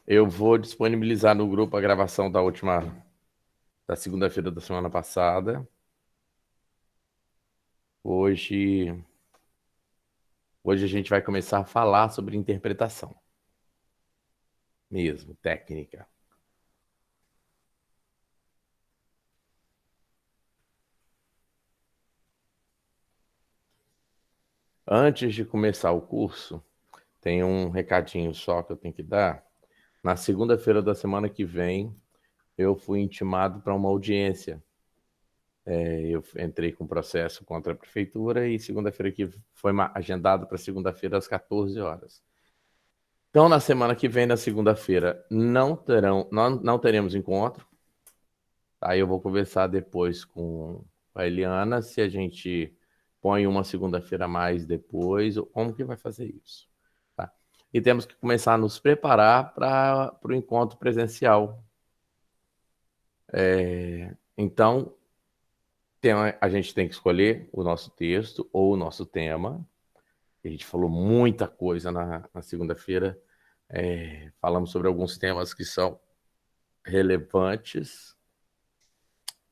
Eu vou disponibilizar no grupo a gravação da segunda-feira da semana passada. Hoje a gente vai começar a falar sobre interpretação. Mesmo, técnica. Antes de começar o curso, tem um recadinho só que eu tenho que dar. Na segunda-feira da semana que vem, eu fui intimado para uma audiência. Eu entrei com processo contra a prefeitura e segunda-feira que foi agendado para segunda-feira às 14 horas. Então, na semana que vem, na segunda-feira, não teremos encontro. Aí eu vou conversar depois com a Eliana se a gente põe uma segunda-feira a mais depois, ou como que vai fazer isso. Tá? E temos que começar a nos preparar para o encontro presencial. Então, a gente tem que escolher o nosso texto ou o nosso tema. A gente falou muita coisa na segunda-feira. Falamos sobre alguns temas que são relevantes,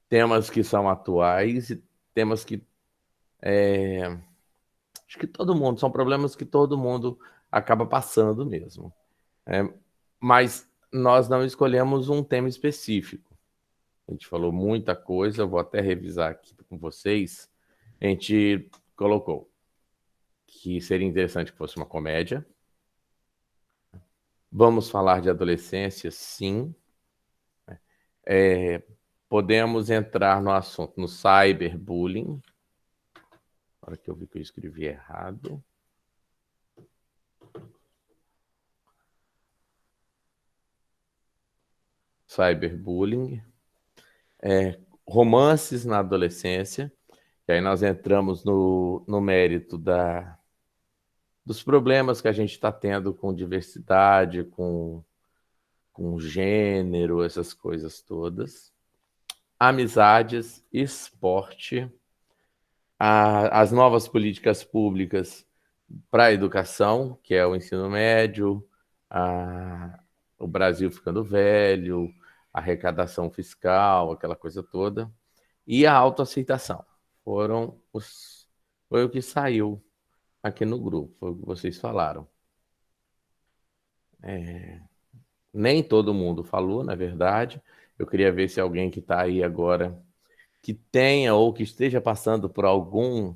temas que são atuais e temas que acho que são problemas que todo mundo acaba passando mesmo. Mas nós não escolhemos um tema específico. A gente falou muita coisa, eu vou até revisar aqui com vocês. A gente colocou que seria interessante que fosse uma comédia. Vamos falar de adolescência, sim. Podemos entrar no assunto, no cyberbullying. Agora que eu vi que eu escrevi errado. Cyberbullying. Romances na adolescência. E aí nós entramos no mérito dos problemas que a gente está tendo com diversidade, com gênero, essas coisas todas. Amizades, esporte, as novas políticas públicas para a educação, que é o ensino médio, o Brasil ficando velho, a arrecadação fiscal, aquela coisa toda, e a autoaceitação. Foi o que saiu aqui no grupo, foi o que vocês falaram. Nem todo mundo falou, na verdade. Eu queria ver se alguém que está aí agora, que tenha ou que esteja passando por algum...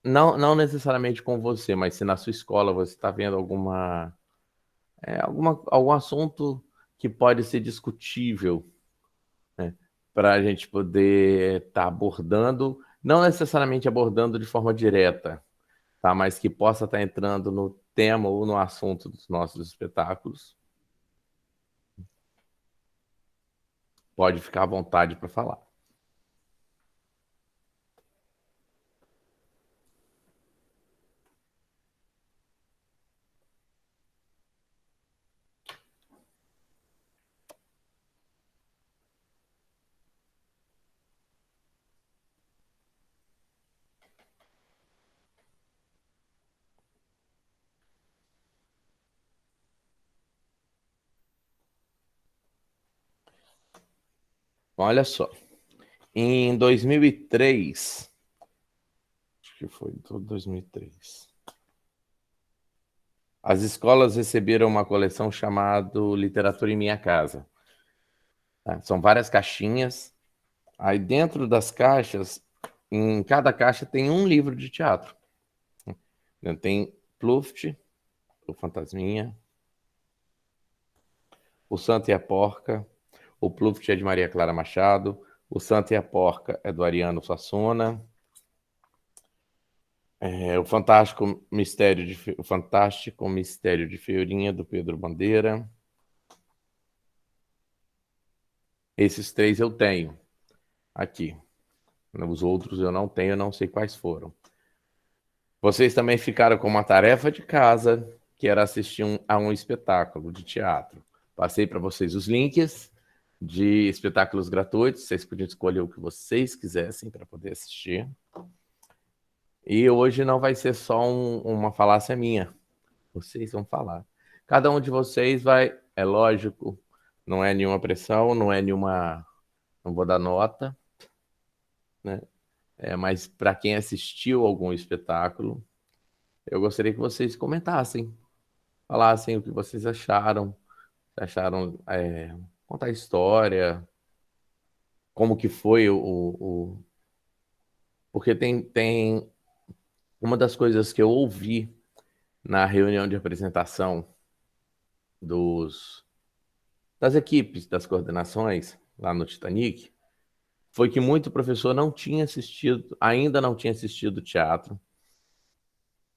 Não necessariamente com você, mas se na sua escola você está vendo algum assunto que pode ser discutível, né, para a gente poder estar abordando, não necessariamente abordando de forma direta, tá, mas que possa estar entrando no tema ou no assunto dos nossos espetáculos. Pode ficar à vontade para falar. Olha só, em 2003, acho que foi em 2003, as escolas receberam uma coleção chamada Literatura em Minha Casa. Tá? São várias caixinhas. Aí dentro das caixas, em cada caixa tem um livro de teatro. Tem Pluft, o Fantasminha, o Santo e a Porca, o Pluft é de Maria Clara Machado, o Santo e a Porca é do Ariano Suassuna, o Fantástico Mistério de Fiorinha, do Pedro Bandeira. Esses três eu tenho aqui. Os outros eu não tenho, eu não sei quais foram. Vocês também ficaram com uma tarefa de casa, que era assistir a um espetáculo de teatro. Passei para vocês os links. de espetáculos gratuitos. Vocês podiam escolher o que vocês quisessem para poder assistir. E hoje não vai ser só uma falácia minha. Vocês vão falar. Cada um de vocês vai, é lógico, não é nenhuma pressão, não é nenhuma, não vou dar nota, né? Mas para quem assistiu algum espetáculo, eu gostaria que vocês comentassem, falassem o que vocês acharam, contar a história, como que foi porque tem uma das coisas que eu ouvi na reunião de apresentação das equipes, das coordenações lá no Titanic, foi que muito professor ainda não tinha assistido teatro.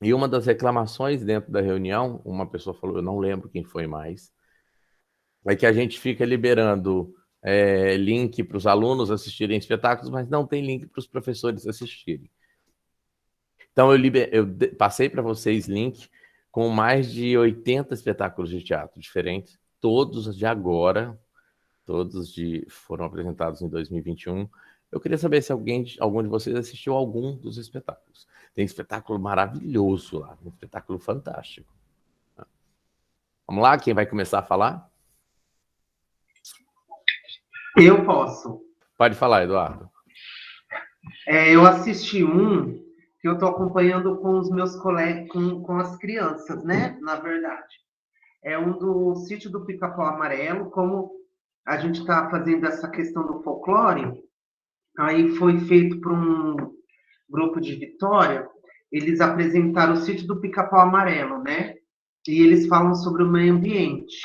E uma das reclamações dentro da reunião, uma pessoa falou, eu não lembro quem foi mais, é que a gente fica liberando link para os alunos assistirem espetáculos, mas não tem link para os professores assistirem. Então, eu passei para vocês link com mais de 80 espetáculos de teatro diferentes, todos de agora, foram apresentados em 2021. Eu queria saber se algum de vocês assistiu algum dos espetáculos. Tem espetáculo maravilhoso lá, um espetáculo fantástico. Vamos lá, quem vai começar a falar? Eu posso. Pode falar, Eduardo. Eu assisti um que eu estou acompanhando com os meus colegas, com as crianças, né? Na verdade. É um do Sítio do Pica-Pau Amarelo, como a gente está fazendo essa questão do folclore, aí foi feito por um grupo de Vitória, eles apresentaram o Sítio do Pica-Pau Amarelo, né? E eles falam sobre o meio ambiente.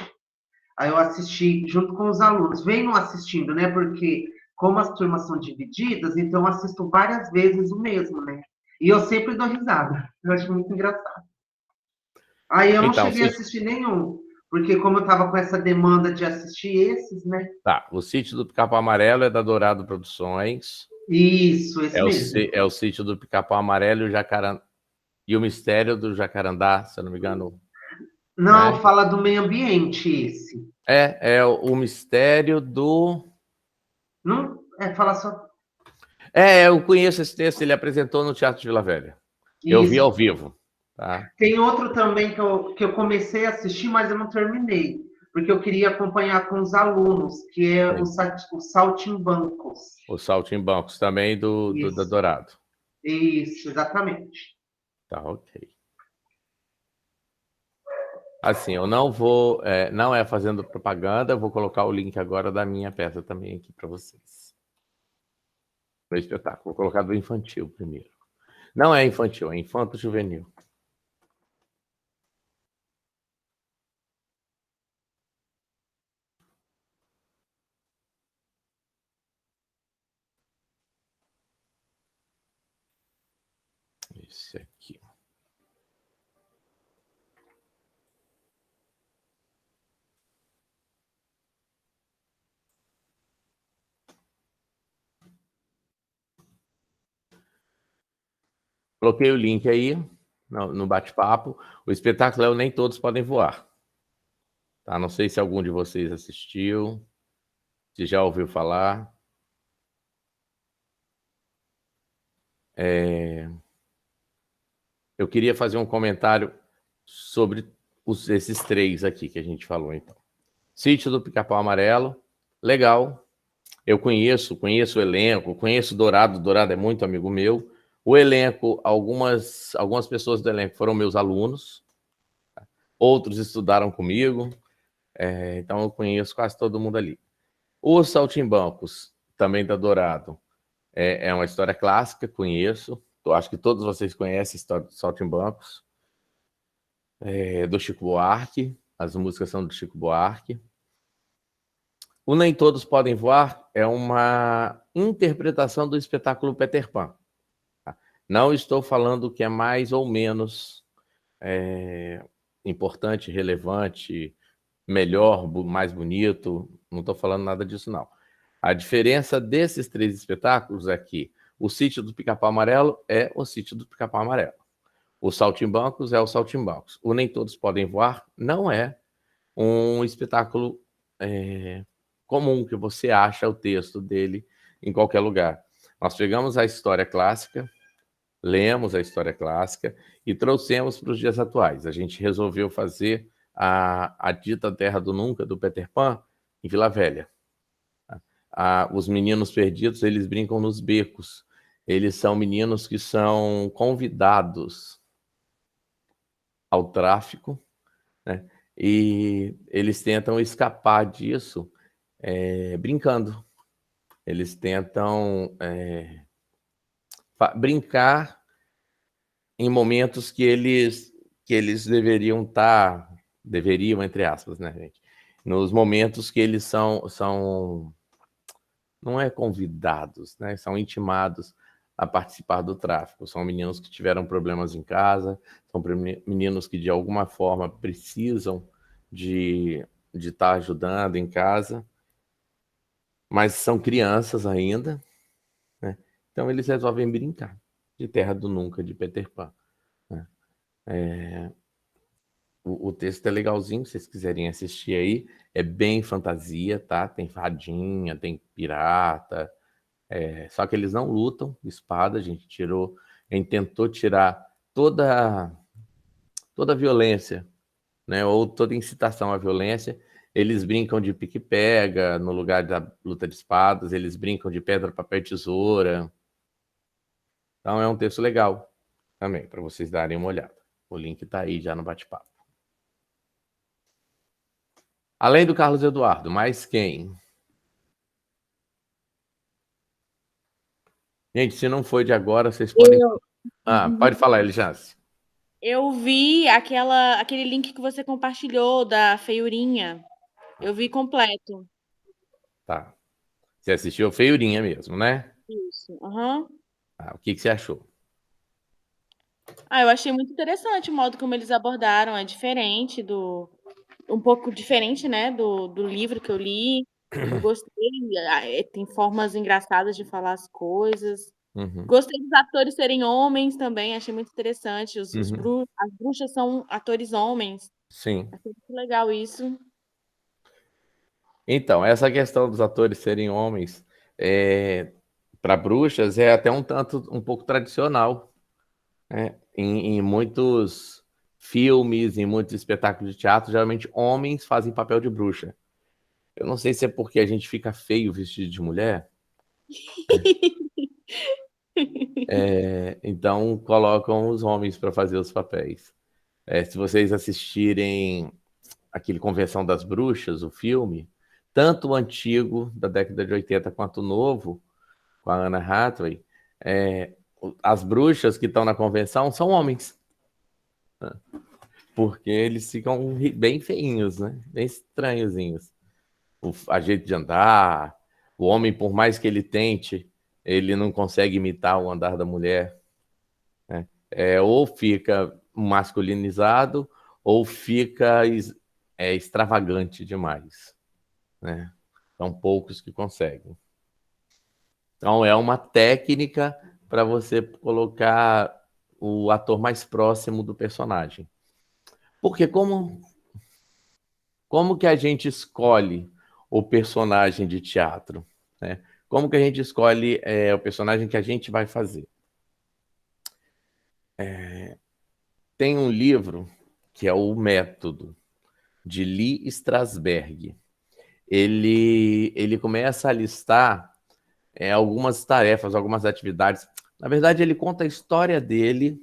Aí eu assisti junto com os alunos. Venham assistindo, né? Porque como as turmas são divididas, então eu assisto várias vezes o mesmo, né? E eu sempre dou risada. Eu acho muito engraçado. Aí eu não cheguei a assistir nenhum, porque como eu estava com essa demanda de assistir esses, né? Tá, o Sítio do Pica-Pau Amarelo é da Dourado Produções. Isso, esse mesmo. É o Sítio do Pica-Pau Amarelo e o Mistério do Jacarandá, se eu não me engano. Não, né? Fala do meio ambiente esse. É o Mistério do... Não, fala só... eu conheço esse texto, ele apresentou no Teatro de Vila Velha. Isso. Eu vi ao vivo. Tá? Tem outro também que eu comecei a assistir, mas eu não terminei, porque eu queria acompanhar com os alunos, que é o Saltimbancos. O Saltimbancos, também da Dourado. Isso, exatamente. Tá, ok. Assim, eu não vou, não é fazendo propaganda, eu vou colocar o link agora da minha peça também aqui para vocês. No espetáculo, vou colocar do infantil primeiro. Não é infantil, é infanto-juvenil. Esse aqui. Coloquei o link aí no bate-papo. O espetáculo é o Nem Todos Podem Voar. Tá? Não sei se algum de vocês assistiu, se já ouviu falar. Eu queria fazer um comentário sobre esses três aqui que a gente falou, então. Sítio do Pica-Pau Amarelo, legal. Eu conheço o elenco, conheço o Dourado. O Dourado é muito amigo meu. O elenco, algumas pessoas do elenco foram meus alunos, outros estudaram comigo, então eu conheço quase todo mundo ali. Os Saltimbancos, também da Dourado, é uma história clássica, conheço. Acho que todos vocês conhecem a história dos Saltimbancos, do Chico Buarque, as músicas são do Chico Buarque. O Nem Todos Podem Voar é uma interpretação do espetáculo Peter Pan. Não estou falando que é mais ou menos importante, relevante, melhor, mais bonito. Não estou falando nada disso, não. A diferença desses três espetáculos é que o Sítio do Pica-Pau Amarelo é o Sítio do Pica-Pau Amarelo. O Saltimbancos é o Saltimbancos. O Nem Todos Podem Voar não é um espetáculo comum que você acha o texto dele em qualquer lugar. Nós pegamos a história clássica, lemos a história clássica e trouxemos para os dias atuais. A gente resolveu fazer a dita Terra do Nunca, do Peter Pan, em Vila Velha. Os meninos perdidos, eles brincam nos becos. Eles são meninos que são convidados ao tráfico, né? E eles tentam escapar disso brincando. Eles tentam brincar em momentos que eles deveriam entre aspas, né, gente? Nos momentos que eles são não é convidados, né? São intimados a participar do tráfico. São meninos que tiveram problemas em casa, são meninos que de alguma forma precisam de estar ajudando em casa, mas são crianças ainda, né? Então eles resolvem brincar de Terra do Nunca, de Peter Pan, né? O texto é legalzinho, se vocês quiserem assistir aí. É bem fantasia, tá? Tem fadinha, tem pirata. Só que eles não lutam espada. A gente tentou tirar toda a violência, né? Ou toda incitação à violência. Eles brincam de pique-pega no lugar da luta de espadas. Eles brincam de pedra, papel e tesoura. Então é um texto legal também, para vocês darem uma olhada. O link está aí já no bate-papo. Além do Carlos Eduardo, mais quem? Gente, se não foi de agora, vocês podem... Pode falar, Elijance. Eu vi aquele link que você compartilhou da feiurinha. Eu vi completo. Tá. Você assistiu a feiurinha mesmo, né? Isso. Uhum. O que você achou? Eu achei muito interessante o modo como eles abordaram. É diferente um pouco diferente, né, do livro que eu li. Eu gostei. Tem formas engraçadas de falar as coisas. Uhum. Gostei dos atores serem homens também, achei muito interessante. As bruxas são atores homens. Sim. Achei muito legal isso. Então, essa questão dos atores serem homens, para bruxas, é até um pouco tradicional, né? Em muitos filmes, em muitos espetáculos de teatro, geralmente homens fazem papel de bruxa. Eu não sei se é porque a gente fica feio vestido de mulher. Então colocam os homens para fazer os papéis. Se vocês assistirem aquele Convenção das Bruxas, o filme, tanto o antigo, da década de 80, quanto o novo, com a Anna Hathaway, as bruxas que estão na convenção são homens. Porque eles ficam bem feinhos, né? Bem estranhozinhos. A jeito de andar, o homem, por mais que ele tente, ele não consegue imitar o andar da mulher, né? Ou fica masculinizado, ou fica extravagante demais, né? São poucos que conseguem. Então, é uma técnica para você colocar o ator mais próximo do personagem. Porque como que a gente escolhe o personagem de teatro, né? Como que a gente escolhe o personagem que a gente vai fazer? Tem um livro que é o Método, de Lee Strasberg. Ele começa a listar algumas tarefas, algumas atividades. Na verdade, ele conta a história dele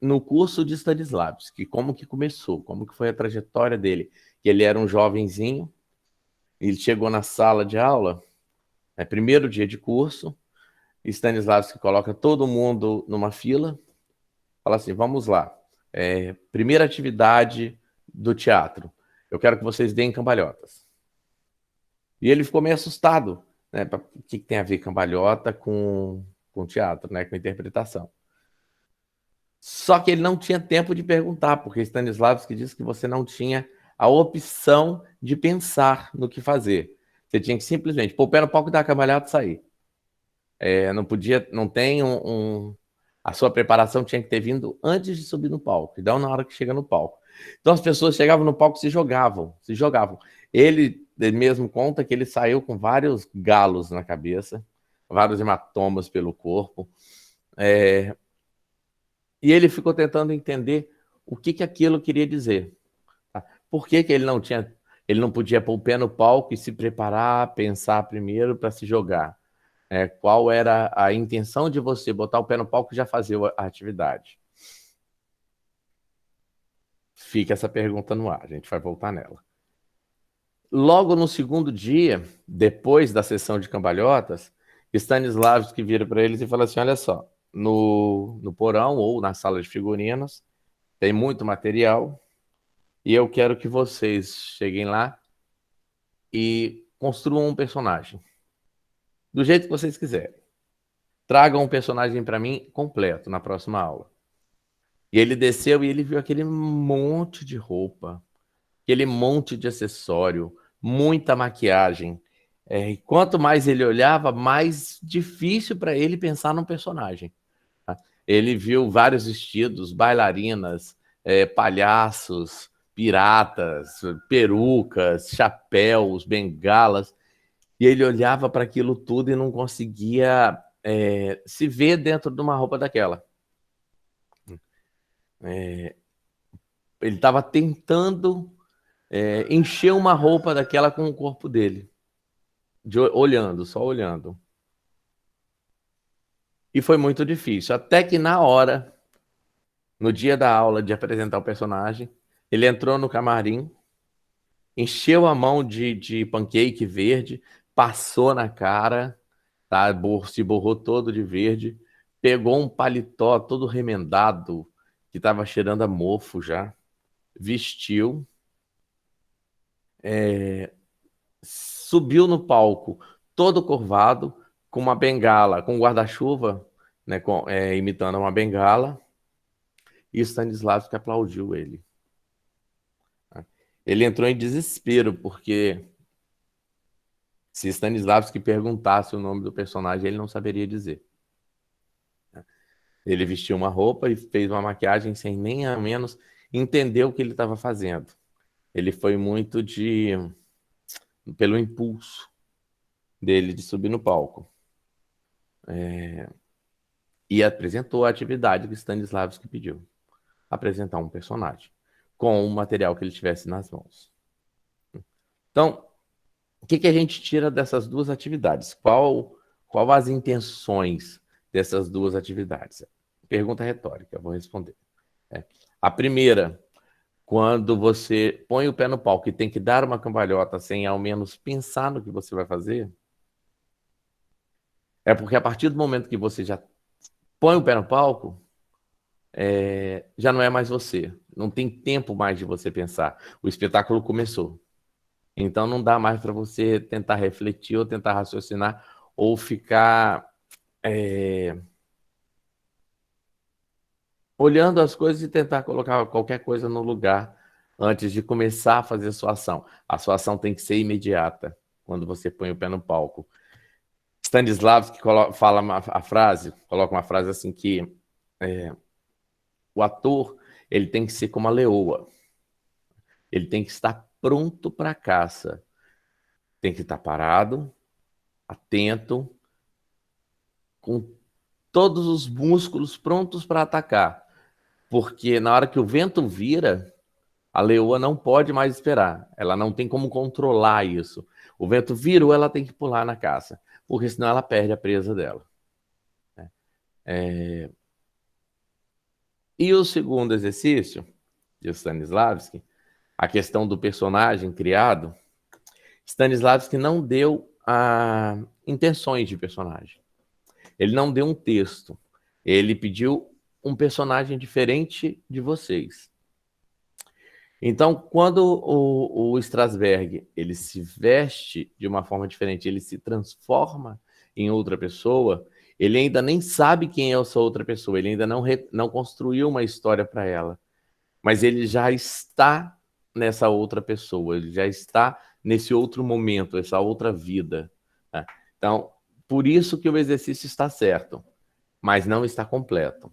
no curso de Stanislavski, como que começou, como que foi a trajetória dele. Ele era um jovenzinho, ele chegou na sala de aula, primeiro dia de curso, Stanislavski coloca todo mundo numa fila, fala assim, vamos lá, primeira atividade do teatro, eu quero que vocês deem cambalhotas. E ele ficou meio assustado, né? O que tem a ver cambalhota com teatro, né? Com interpretação. Só que ele não tinha tempo de perguntar, porque Stanislavski disse que você não tinha a opção de pensar no que fazer. Você tinha que simplesmente pôr o pé no palco e dar a cambalhota e sair. Não tem a sua preparação tinha que ter vindo antes de subir no palco, e não na hora que chega no palco. Então as pessoas chegavam no palco e se jogavam. Ele mesmo conta que ele saiu com vários galos na cabeça, vários hematomas pelo corpo, e ele ficou tentando entender o que aquilo queria dizer. Tá? Por que ele não podia pôr o pé no palco e se preparar, pensar primeiro para se jogar? Qual era a intenção de você botar o pé no palco e já fazer a atividade? Fica essa pergunta no ar, a gente vai voltar nela. Logo no segundo dia, depois da sessão de cambalhotas, Stanislavski vira para eles e fala assim, olha só, no porão ou na sala de figurinos, tem muito material e eu quero que vocês cheguem lá e construam um personagem. Do jeito que vocês quiserem. Tragam um personagem para mim completo na próxima aula. E ele desceu e ele viu aquele monte de roupa, aquele monte de acessório, muita maquiagem. E quanto mais ele olhava, mais difícil para ele pensar num personagem. Tá? Ele viu vários vestidos, bailarinas, palhaços, piratas, perucas, chapéus, bengalas. E ele olhava para aquilo tudo e não conseguia se ver dentro de uma roupa daquela. Ele estava tentando encher uma roupa daquela com o corpo dele, olhando, só olhando. E foi muito difícil, até que na hora, no dia da aula de apresentar o personagem, ele entrou no camarim, encheu a mão de pancake verde, passou na cara, tá? Se borrou todo de verde, pegou um paletó todo remendado, que estava cheirando a mofo já, vestiu, subiu no palco todo curvado, com uma bengala, com um guarda-chuva, né, imitando uma bengala, e Stanislavski aplaudiu ele. Ele entrou em desespero, porque se Stanislavski perguntasse o nome do personagem, ele não saberia dizer. Ele vestiu uma roupa e fez uma maquiagem sem nem a menos entender o que ele estava fazendo. Ele foi muito pelo impulso dele de subir no palco. E apresentou a atividade que Stanislavski pediu. Apresentar um personagem com o material que ele tivesse nas mãos. Então, o que a gente tira dessas duas atividades? Qual as intenções dessas duas atividades? Pergunta retórica, eu vou responder. A primeira, quando você põe o pé no palco e tem que dar uma cambalhota sem ao menos pensar no que você vai fazer, é porque a partir do momento que você já põe o pé no palco, já não é mais você. Não tem tempo mais de você pensar. O espetáculo começou. Então não dá mais para você tentar refletir ou tentar raciocinar ou ficar olhando as coisas e tentar colocar qualquer coisa no lugar antes de começar a fazer a sua ação. A sua ação tem que ser imediata quando você põe o pé no palco. Stanislavski coloca uma frase assim que o ator ele tem que ser como a leoa. Ele tem que estar pronto para a caça. Tem que estar parado, atento, com todos os músculos prontos para atacar. Porque na hora que o vento vira, a leoa não pode mais esperar. Ela não tem como controlar isso. O vento virou, ela tem que pular na caça. Porque senão ela perde a presa dela. E o segundo exercício de Stanislavski, a questão do personagem criado, Stanislavski não deu intenções de personagem. Ele não deu um texto. Ele pediu um personagem diferente de vocês. Então, quando o Strasberg ele se veste de uma forma diferente, ele se transforma em outra pessoa, ele ainda nem sabe quem é essa outra pessoa, ele ainda não construiu uma história para ela, mas ele já está nessa outra pessoa, ele já está nesse outro momento, essa outra vida. Tá? Então, por isso que o exercício está certo, mas não está completo.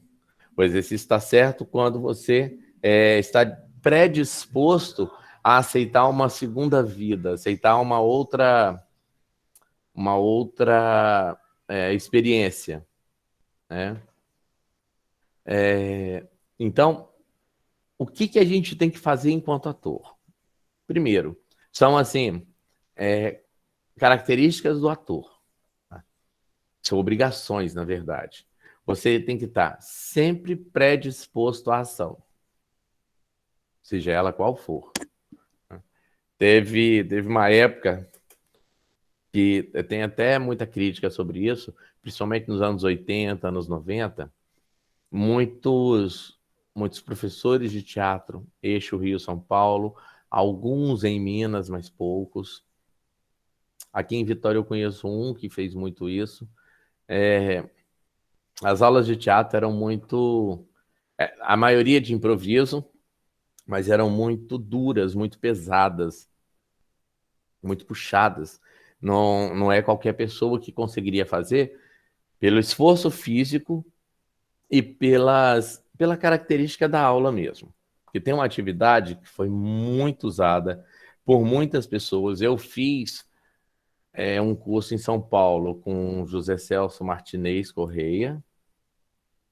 O exercício está certo quando você está predisposto a aceitar uma segunda vida, aceitar uma outra experiência, né? Então, o que a gente tem que fazer enquanto ator? Primeiro, são assim, características do ator. Tá? São obrigações, na verdade. Você tem que estar sempre predisposto à ação, seja ela qual for. Teve uma época que tem até muita crítica sobre isso, principalmente nos anos 80, anos 90, muitos professores de teatro, eixo Rio-São Paulo, alguns em Minas, mas poucos. Aqui em Vitória eu conheço um que fez muito isso. As aulas de teatro eram muito... a maioria de improviso, mas eram muito duras, muito pesadas, muito puxadas. Não é qualquer pessoa que conseguiria fazer pelo esforço físico e pela característica da aula mesmo. Porque tem uma atividade que foi muito usada por muitas pessoas. Eu fiz um curso em São Paulo com José Celso Martinez Correia.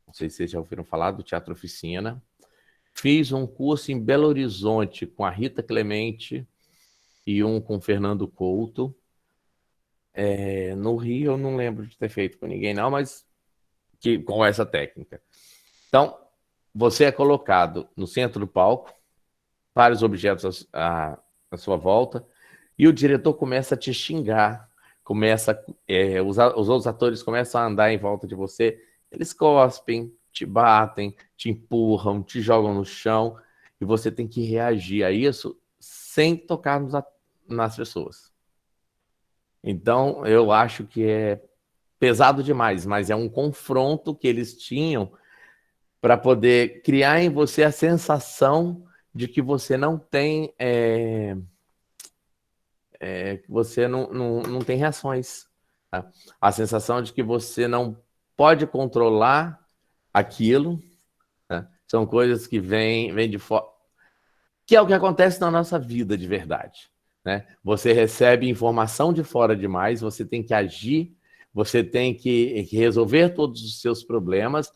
Não sei se vocês já ouviram falar do Teatro Oficina. Fiz um curso em Belo Horizonte com a Rita Clemente e um com Fernando Couto. No Rio eu não lembro de ter feito com ninguém não, mas com essa técnica. Então, você é colocado no centro do palco, vários objetos à sua volta, e o diretor começa a te xingar, os outros atores começam a andar em volta de você, eles cospem, te batem, te empurram, te jogam no chão, e você tem que reagir a isso sem tocar nas pessoas. Então, eu acho que é pesado demais, mas é um confronto que eles tinham para poder criar em você a sensação de que você não tem que você não tem reações. Tá? A sensação de que você não pode controlar aquilo. Tá? São coisas que vêm de fora. Que é o que acontece na nossa vida de verdade. Né? Você recebe informação de fora demais, você tem que agir, você tem que resolver todos os seus problemas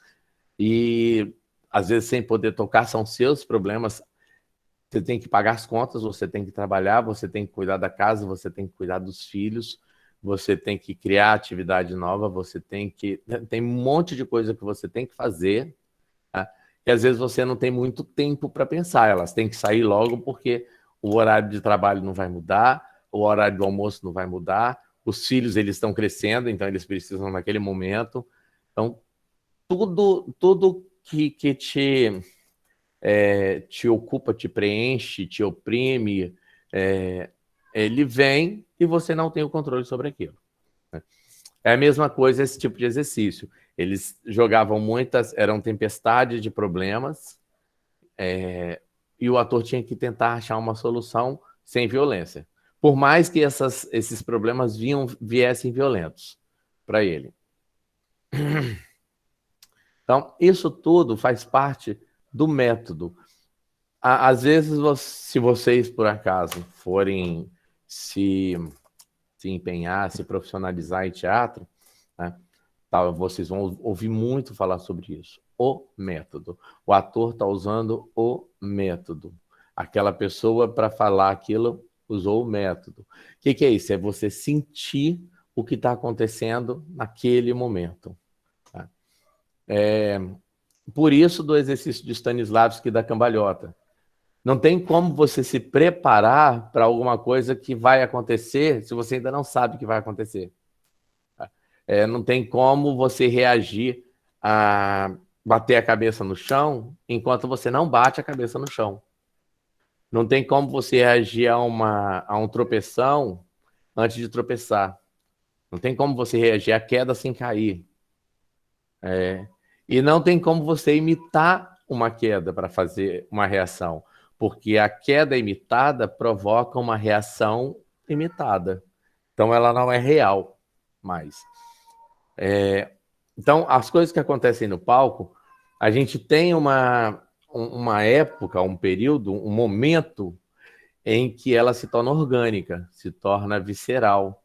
e, às vezes, sem poder tocar, são seus problemas. Você tem que pagar as contas, você tem que trabalhar, você tem que cuidar da casa, você tem que cuidar dos filhos, você tem que criar atividade nova, você tem que... Tem um monte de coisa que você tem que fazer, tá? E às vezes você não tem muito tempo para pensar, elas têm que sair logo porque o horário de trabalho não vai mudar, o horário do almoço não vai mudar, os filhos eles estão crescendo, então eles precisam naquele momento. Então, tudo que te ocupa, te preenche, te oprime, ele vem e você não tem o controle sobre aquilo. É a mesma coisa esse tipo de exercício. Eles jogavam eram tempestades de problemas, e o ator tinha que tentar achar uma solução sem violência. Por mais que esses problemas viessem violentos para ele. Então, isso tudo faz parte do método. Às vezes, se vocês, por acaso, forem se empenhar, se profissionalizar em teatro, né, vocês vão ouvir muito falar sobre isso. O método. O ator está usando o método. Aquela pessoa, para falar aquilo, usou o método. O que é isso? É você sentir o que está acontecendo naquele momento. Tá? Por isso, do exercício de Stanislavski da cambalhota. Não tem como você se preparar para alguma coisa que vai acontecer se você ainda não sabe o que vai acontecer. Não tem como você reagir a bater a cabeça no chão enquanto você não bate a cabeça no chão. Não tem como você reagir a um tropeção antes de tropeçar. Não tem como você reagir à queda sem cair. E não tem como você imitar uma queda para fazer uma reação. Porque a queda imitada provoca uma reação imitada. Então, ela não é real mais. Então, as coisas que acontecem no palco, a gente tem uma época, um período, um momento em que ela se torna orgânica, se torna visceral.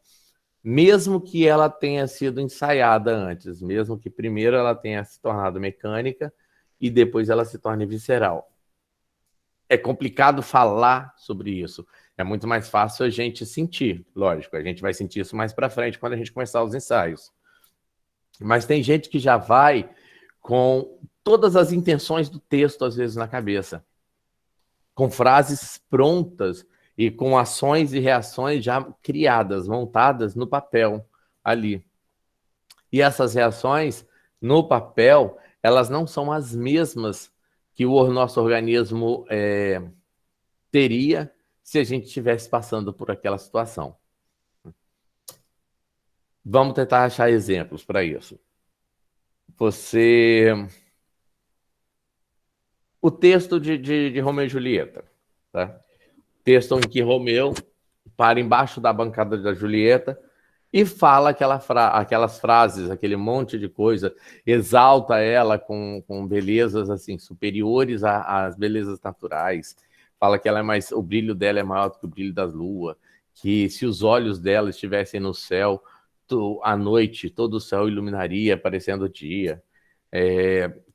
Mesmo que ela tenha sido ensaiada antes, mesmo que primeiro ela tenha se tornado mecânica e depois ela se torne visceral. É complicado falar sobre isso. É muito mais fácil a gente sentir, lógico. A gente vai sentir isso mais para frente quando a gente começar os ensaios. Mas tem gente que já vai com todas as intenções do texto, às vezes, na cabeça, com frases prontas e com ações e reações já criadas, montadas no papel ali. E essas reações no papel, elas não são as mesmas que o nosso organismo teria se a gente estivesse passando por aquela situação. Vamos tentar achar exemplos para isso. O texto de Romeu e Julieta, tá? Texto em que Romeu para embaixo da bancada da Julieta e fala aquelas frases, aquele monte de coisa, exalta ela com belezas assim superiores às belezas naturais. Fala que o brilho dela é maior do que o brilho das luas, que se os olhos dela estivessem no céu, à noite todo o céu iluminaria, parecendo o dia.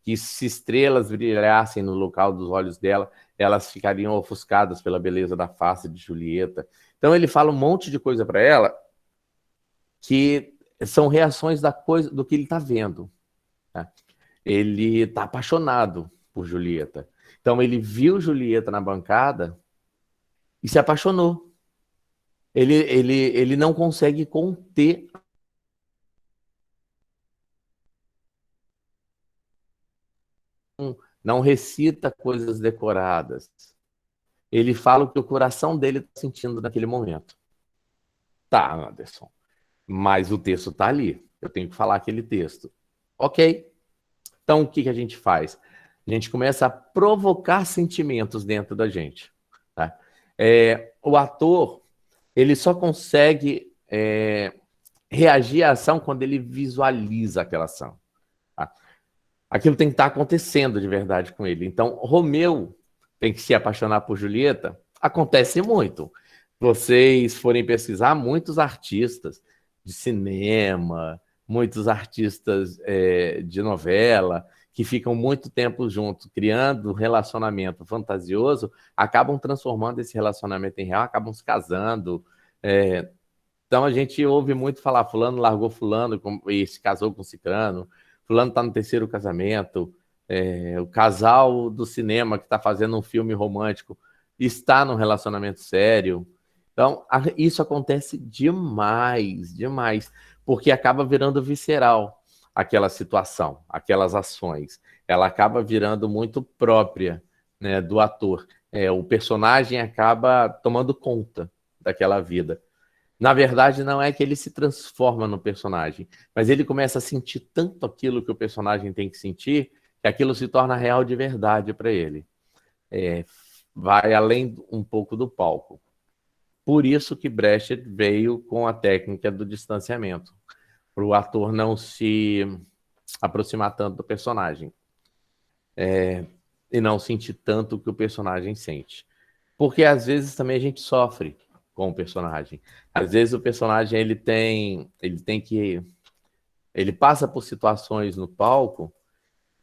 Que se estrelas brilhassem no local dos olhos dela, elas ficariam ofuscadas pela beleza da face de Julieta. Então ele fala um monte de coisa para ela que são reações do que ele está vendo. Tá? Ele está apaixonado por Julieta. Então ele viu Julieta na bancada e se apaixonou. Ele não consegue conter não recita coisas decoradas. Ele fala o que o coração dele está sentindo naquele momento. Tá, Anderson, mas o texto está ali. Eu tenho que falar aquele texto. Ok. Então, o que a gente faz? A gente começa a provocar sentimentos dentro da gente. Tá? O ator, ele só consegue reagir à ação quando ele visualiza aquela ação. Tá? Aquilo tem que estar acontecendo de verdade com ele. Então, Romeu tem que se apaixonar por Julieta. Acontece muito. Vocês forem pesquisar, muitos artistas de cinema, muitos artistas de novela, que ficam muito tempo juntos, criando um relacionamento fantasioso, acabam transformando esse relacionamento em real, acabam se casando. Então a gente ouve muito falar, fulano largou fulano e se casou com cicrano, fulano está no terceiro casamento, o casal do cinema que está fazendo um filme romântico está num relacionamento sério. Então, isso acontece demais, demais, porque acaba virando visceral aquela situação, aquelas ações. Ela acaba virando muito própria, né, do ator. O personagem acaba tomando conta daquela vida. Na verdade, não é que ele se transforma no personagem, mas ele começa a sentir tanto aquilo que o personagem tem que sentir, que aquilo se torna real de verdade para ele. Vai além um pouco do palco. Por isso que Brecht veio com a técnica do distanciamento, para o ator não se aproximar tanto do personagem e não sentir tanto o que o personagem sente. Porque às vezes também a gente sofre com o personagem. Às vezes o personagem ele passa por situações no palco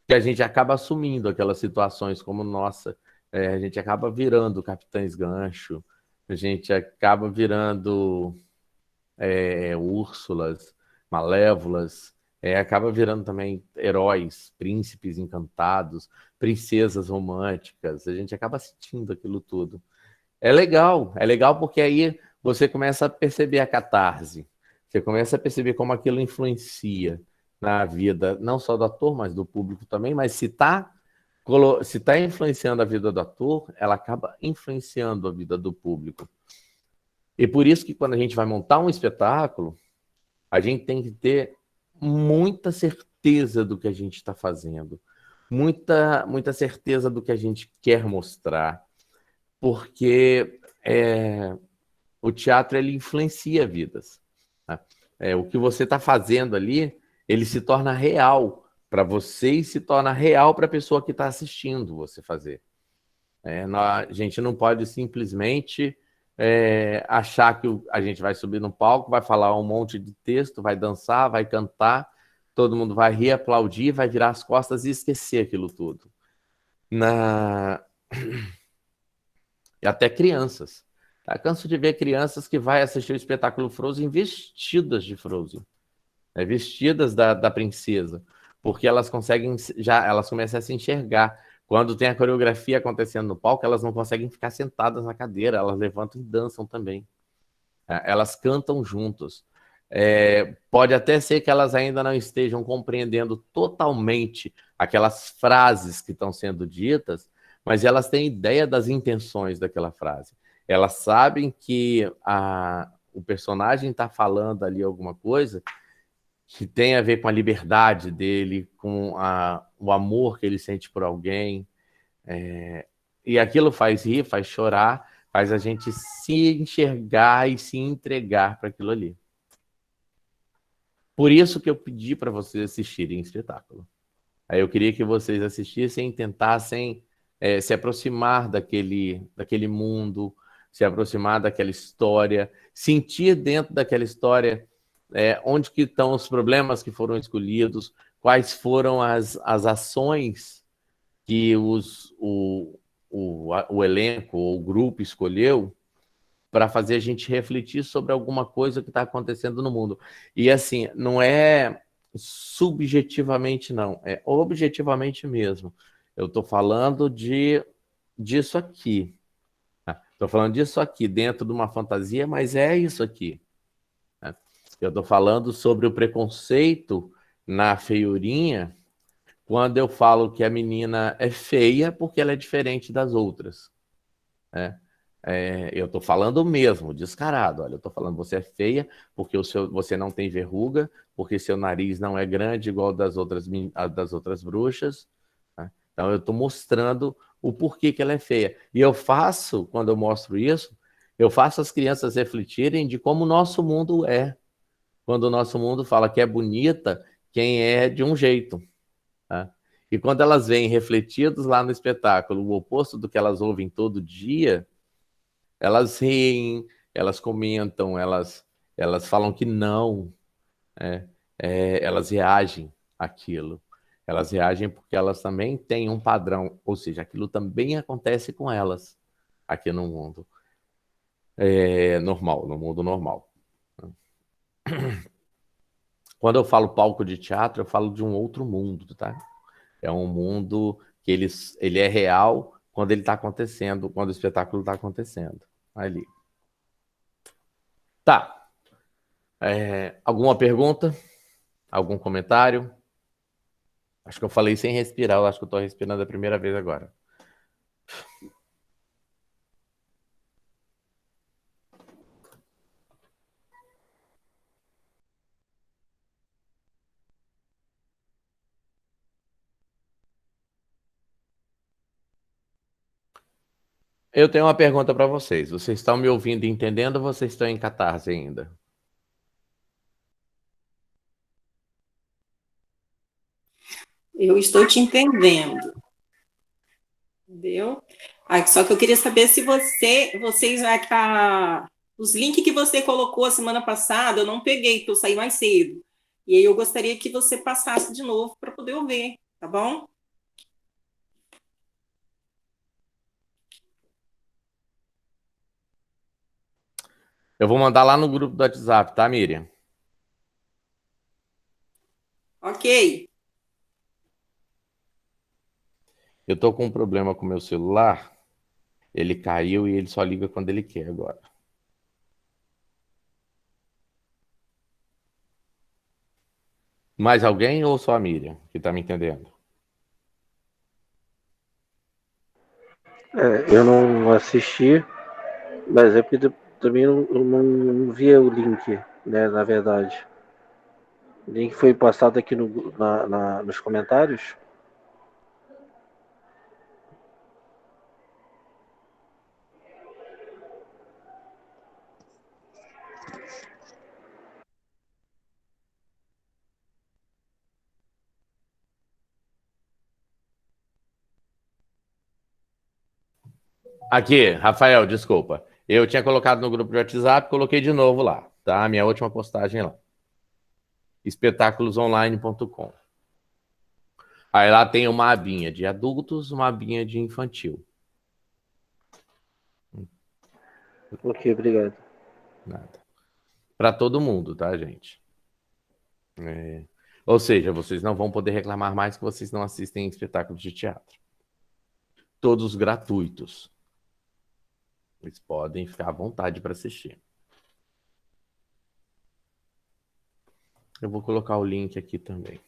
que a gente acaba assumindo aquelas situações como nossa. A gente acaba virando Capitães Gancho, a gente acaba virando Úrsulas, Malévolas, acaba virando também heróis, príncipes encantados, princesas românticas, a gente acaba sentindo aquilo tudo. É legal porque aí você começa a perceber a catarse, você começa a perceber como aquilo influencia na vida, não só do ator, mas do público também, mas se está influenciando a vida do ator, ela acaba influenciando a vida do público. E por isso que quando a gente vai montar um espetáculo, a gente tem que ter muita certeza do que a gente está fazendo, muita certeza do que a gente quer mostrar, porque o teatro ele influencia vidas. Tá? O que você está fazendo ali, ele se torna real para você e se torna real para a pessoa que está assistindo você fazer. A gente não pode simplesmente achar que a gente vai subir no palco, vai falar um monte de texto, vai dançar, vai cantar, todo mundo vai rir, aplaudir, vai virar as costas e esquecer aquilo tudo. E até crianças. Tá? Canso de ver crianças que vai assistir o espetáculo Frozen vestidas de Frozen, vestidas da princesa, porque elas conseguem elas começam a se enxergar. Quando tem a coreografia acontecendo no palco, elas não conseguem ficar sentadas na cadeira, elas levantam e dançam também. Elas cantam juntos. Pode até ser que elas ainda não estejam compreendendo totalmente aquelas frases que estão sendo ditas, mas elas têm ideia das intenções daquela frase. Elas sabem que o personagem está falando ali alguma coisa que tem a ver com a liberdade dele, com o amor que ele sente por alguém. E aquilo faz rir, faz chorar, faz a gente se enxergar e se entregar para aquilo ali. Por isso que eu pedi para vocês assistirem o espetáculo. Aí eu queria que vocês assistissem e tentassem se aproximar daquele mundo, se aproximar daquela história, sentir dentro daquela história onde que estão os problemas que foram escolhidos, quais foram as ações que o elenco ou o grupo escolheu para fazer a gente refletir sobre alguma coisa que está acontecendo no mundo. E assim, não é subjetivamente, não, é objetivamente mesmo. Eu estou falando disso aqui. Estou falando disso aqui, dentro de uma fantasia, mas é isso aqui. Eu estou falando sobre o preconceito na feiurinha, quando eu falo que a menina é feia porque ela é diferente das outras. Eu estou falando mesmo, descarado. Olha, eu estou falando, você é feia porque você não tem verruga, porque seu nariz não é grande igual das outras bruxas. Né? Então, eu estou mostrando o porquê que ela é feia. E eu faço, quando eu mostro isso, eu faço as crianças refletirem de como o nosso mundo é. Quando o nosso mundo fala que é bonita quem é de um jeito. Tá? E quando elas veem refletidos lá no espetáculo o oposto do que elas ouvem todo dia, elas riem, elas comentam, elas falam que não, elas reagem àquilo. Elas reagem porque elas também têm um padrão, ou seja, aquilo também acontece com elas aqui no mundo normal, no mundo normal. Quando eu falo palco de teatro, eu falo de um outro mundo, tá? É um mundo que ele é real quando ele está acontecendo, quando o espetáculo está acontecendo ali. Tá. Alguma pergunta? Algum comentário? Acho que eu falei sem respirar, eu acho que eu estou respirando a primeira vez agora. Eu tenho uma pergunta para vocês. Vocês estão me ouvindo e entendendo ou vocês estão em catarse ainda? Eu estou te entendendo. Entendeu? Só que eu queria saber se vocês os links que você colocou a semana passada, eu não peguei, porque eu saí mais cedo. E aí eu gostaria que você passasse de novo para poder eu ver, tá bom? Eu vou mandar lá no grupo do WhatsApp, tá, Miriam? Ok. Eu tô com um problema com o meu celular. Ele caiu e ele só liga quando ele quer agora. Mais alguém ou só a Miriam que tá me entendendo? Eu não assisti, mas é porque também não via o link, né, na verdade. O link foi passado aqui nos comentários. Aqui, Rafael, desculpa. Eu tinha colocado no grupo de WhatsApp, coloquei de novo lá, tá? Minha última postagem lá. Espetáculosonline.com. Aí lá tem uma abinha de adultos, uma abinha de infantil. Ok, obrigado. Nada. Para todo mundo, tá, gente? Ou seja, vocês não vão poder reclamar mais que vocês não assistem espetáculos de teatro. Todos gratuitos. Eles podem ficar à vontade para assistir. Eu vou colocar o link aqui também.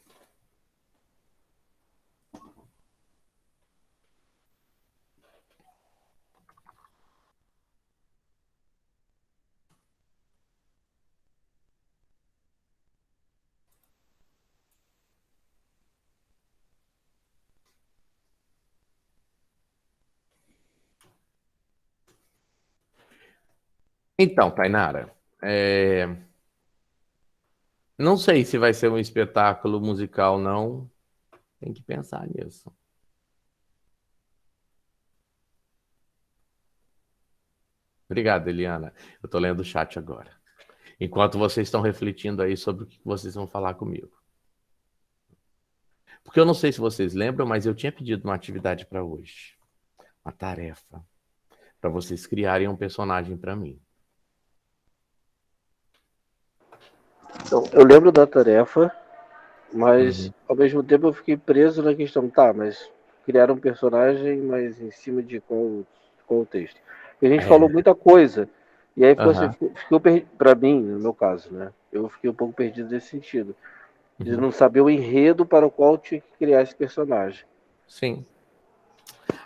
Então, Tainara, não sei se vai ser um espetáculo musical, não. Tem que pensar nisso. Obrigado, Eliana. Eu estou lendo o chat agora. Enquanto vocês estão refletindo aí sobre o que vocês vão falar comigo. Porque eu não sei se vocês lembram, mas eu tinha pedido uma atividade para hoje. Uma tarefa. Para vocês criarem um personagem para mim. Então, eu lembro da tarefa, mas ao mesmo tempo eu fiquei preso na questão, tá, mas criar um personagem, mas em cima de com o texto. E a gente falou muita coisa. E aí ficou para mim, no meu caso, né? Eu fiquei um pouco perdido nesse sentido. De não saber o enredo para o qual tinha que criar esse personagem. Sim.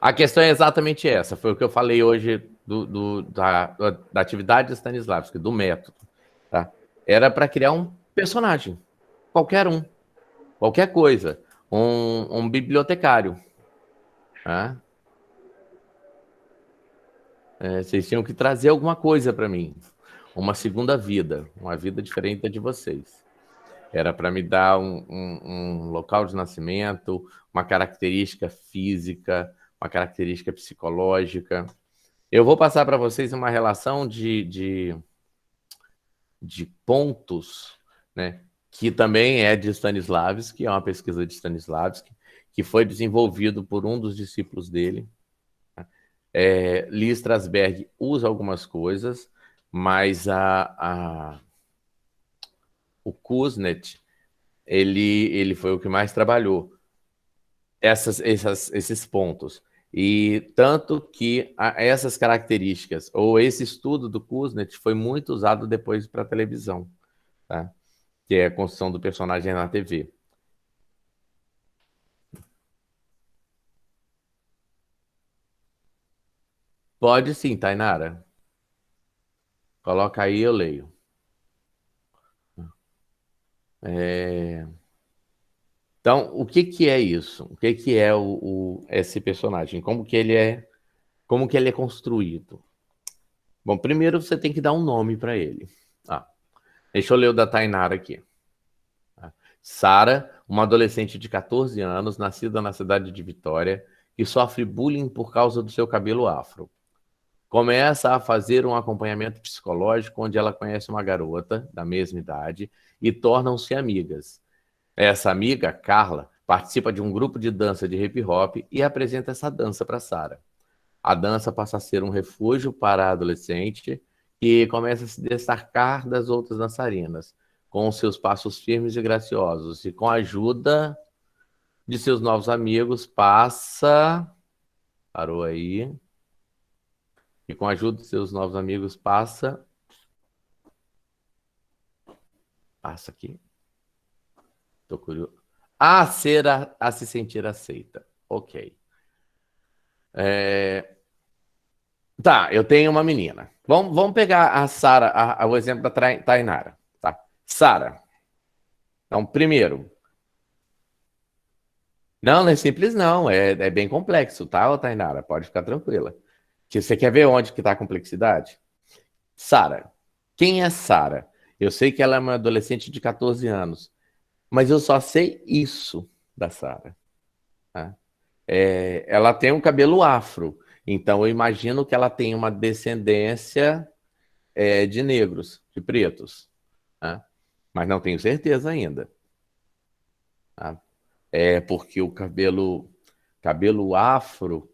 A questão é exatamente essa. Foi o que eu falei hoje da atividade de Stanislavski, do método. Tá? Era para criar um personagem. Qualquer um. Qualquer coisa. Um bibliotecário. Tá? Vocês tinham que trazer alguma coisa para mim. Uma segunda vida. Uma vida diferente da de vocês. Era para me dar um local de nascimento, uma característica física, uma característica psicológica. Eu vou passar para vocês uma relação de pontos, né, que também é de Stanislavski, é uma pesquisa de Stanislavski, que foi desenvolvido por um dos discípulos dele. Lee Strasberg usa algumas coisas, mas o Kuznets, ele foi o que mais trabalhou esses pontos. E tanto que essas características, ou esse estudo do Kuznets, foi muito usado depois para a televisão, tá? Que é a construção do personagem na TV. Pode sim, Tainara. Coloca aí, eu leio. Então, o que é isso? O que é esse personagem? Como que ele é construído? Bom, primeiro você tem que dar um nome para ele. Deixa eu ler o da Tainara aqui. Sara, uma adolescente de 14 anos, nascida na cidade de Vitória, que sofre bullying por causa do seu cabelo afro. Começa a fazer um acompanhamento psicológico onde ela conhece uma garota da mesma idade e tornam-se amigas. Essa amiga, Carla, participa de um grupo de dança de hip hop e apresenta essa dança para Sara. A dança passa a ser um refúgio para a adolescente que começa a se destacar das outras dançarinas, com seus passos firmes e graciosos. E com a ajuda de seus novos amigos, passa... Parou aí. E com a ajuda de seus novos amigos, passa aqui. Tô curioso. A se sentir aceita. Ok. Tá, eu tenho uma menina. Vamos pegar a Sara, o exemplo da Tainara. Tá? Sara. Então, primeiro. Não é simples, não. É bem complexo, tá, Tainara? Pode ficar tranquila. Você quer ver onde que tá a complexidade? Sara. Quem é Sara? Eu sei que ela é uma adolescente de 14 anos, mas eu só sei isso da Sara. Tá? Ela tem um cabelo afro. Então, eu imagino que ela tem uma descendência de negros, de pretos, né? Mas não tenho certeza ainda. Tá? Porque o cabelo afro,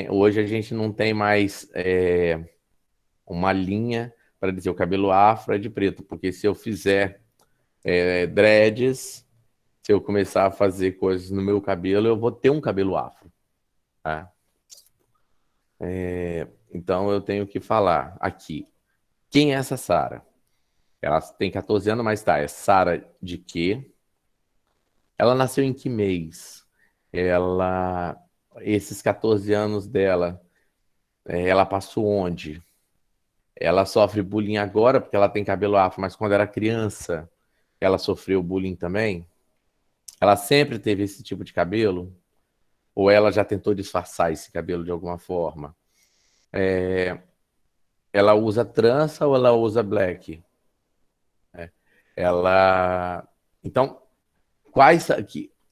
hoje a gente não tem mais uma linha para dizer o cabelo afro é de preto, porque se eu fizer dreads, se eu começar a fazer coisas no meu cabelo, eu vou ter um cabelo afro. Tá? Então eu tenho que falar aqui. Quem é essa Sara? Ela tem 14 anos, mas tá. É Sara de quê? Ela nasceu em que mês? Esses 14 anos dela, ela passou onde? Ela sofre bullying agora porque ela tem cabelo afro, mas quando era criança, ela sofreu bullying também? Ela sempre teve esse tipo de cabelo? Ou ela já tentou disfarçar esse cabelo de alguma forma? Ela usa trança ou ela usa black? Ela... Então, quais...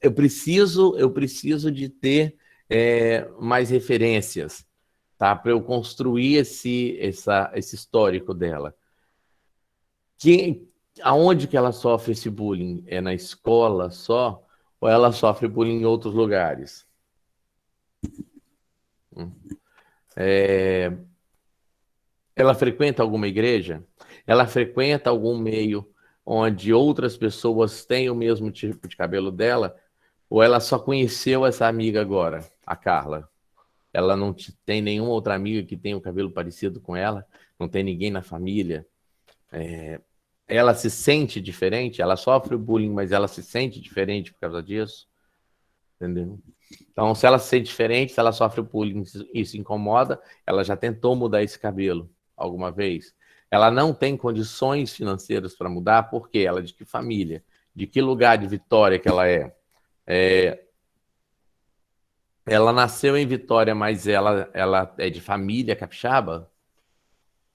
Eu preciso de ter mais referências, tá? Para eu construir esse histórico dela. Aonde que ela sofre esse bullying? É na escola só? Ou ela sofre bullying em outros lugares? Ela frequenta alguma igreja? Ela frequenta algum meio onde outras pessoas têm o mesmo tipo de cabelo dela? Ou ela só conheceu essa amiga agora, a Carla? Ela não tem nenhuma outra amiga que tenha o cabelo parecido com ela? Não tem ninguém na família? Ela se sente diferente? Ela sofre o bullying, mas ela se sente diferente por causa disso? Entendeu? Então, se ela se sente diferente, se ela sofre bullying e se incomoda, ela já tentou mudar esse cabelo alguma vez? Ela não tem condições financeiras para mudar, porque ela é de que família? De que lugar de Vitória que ela é? Ela nasceu em Vitória, mas ela é de família capixaba?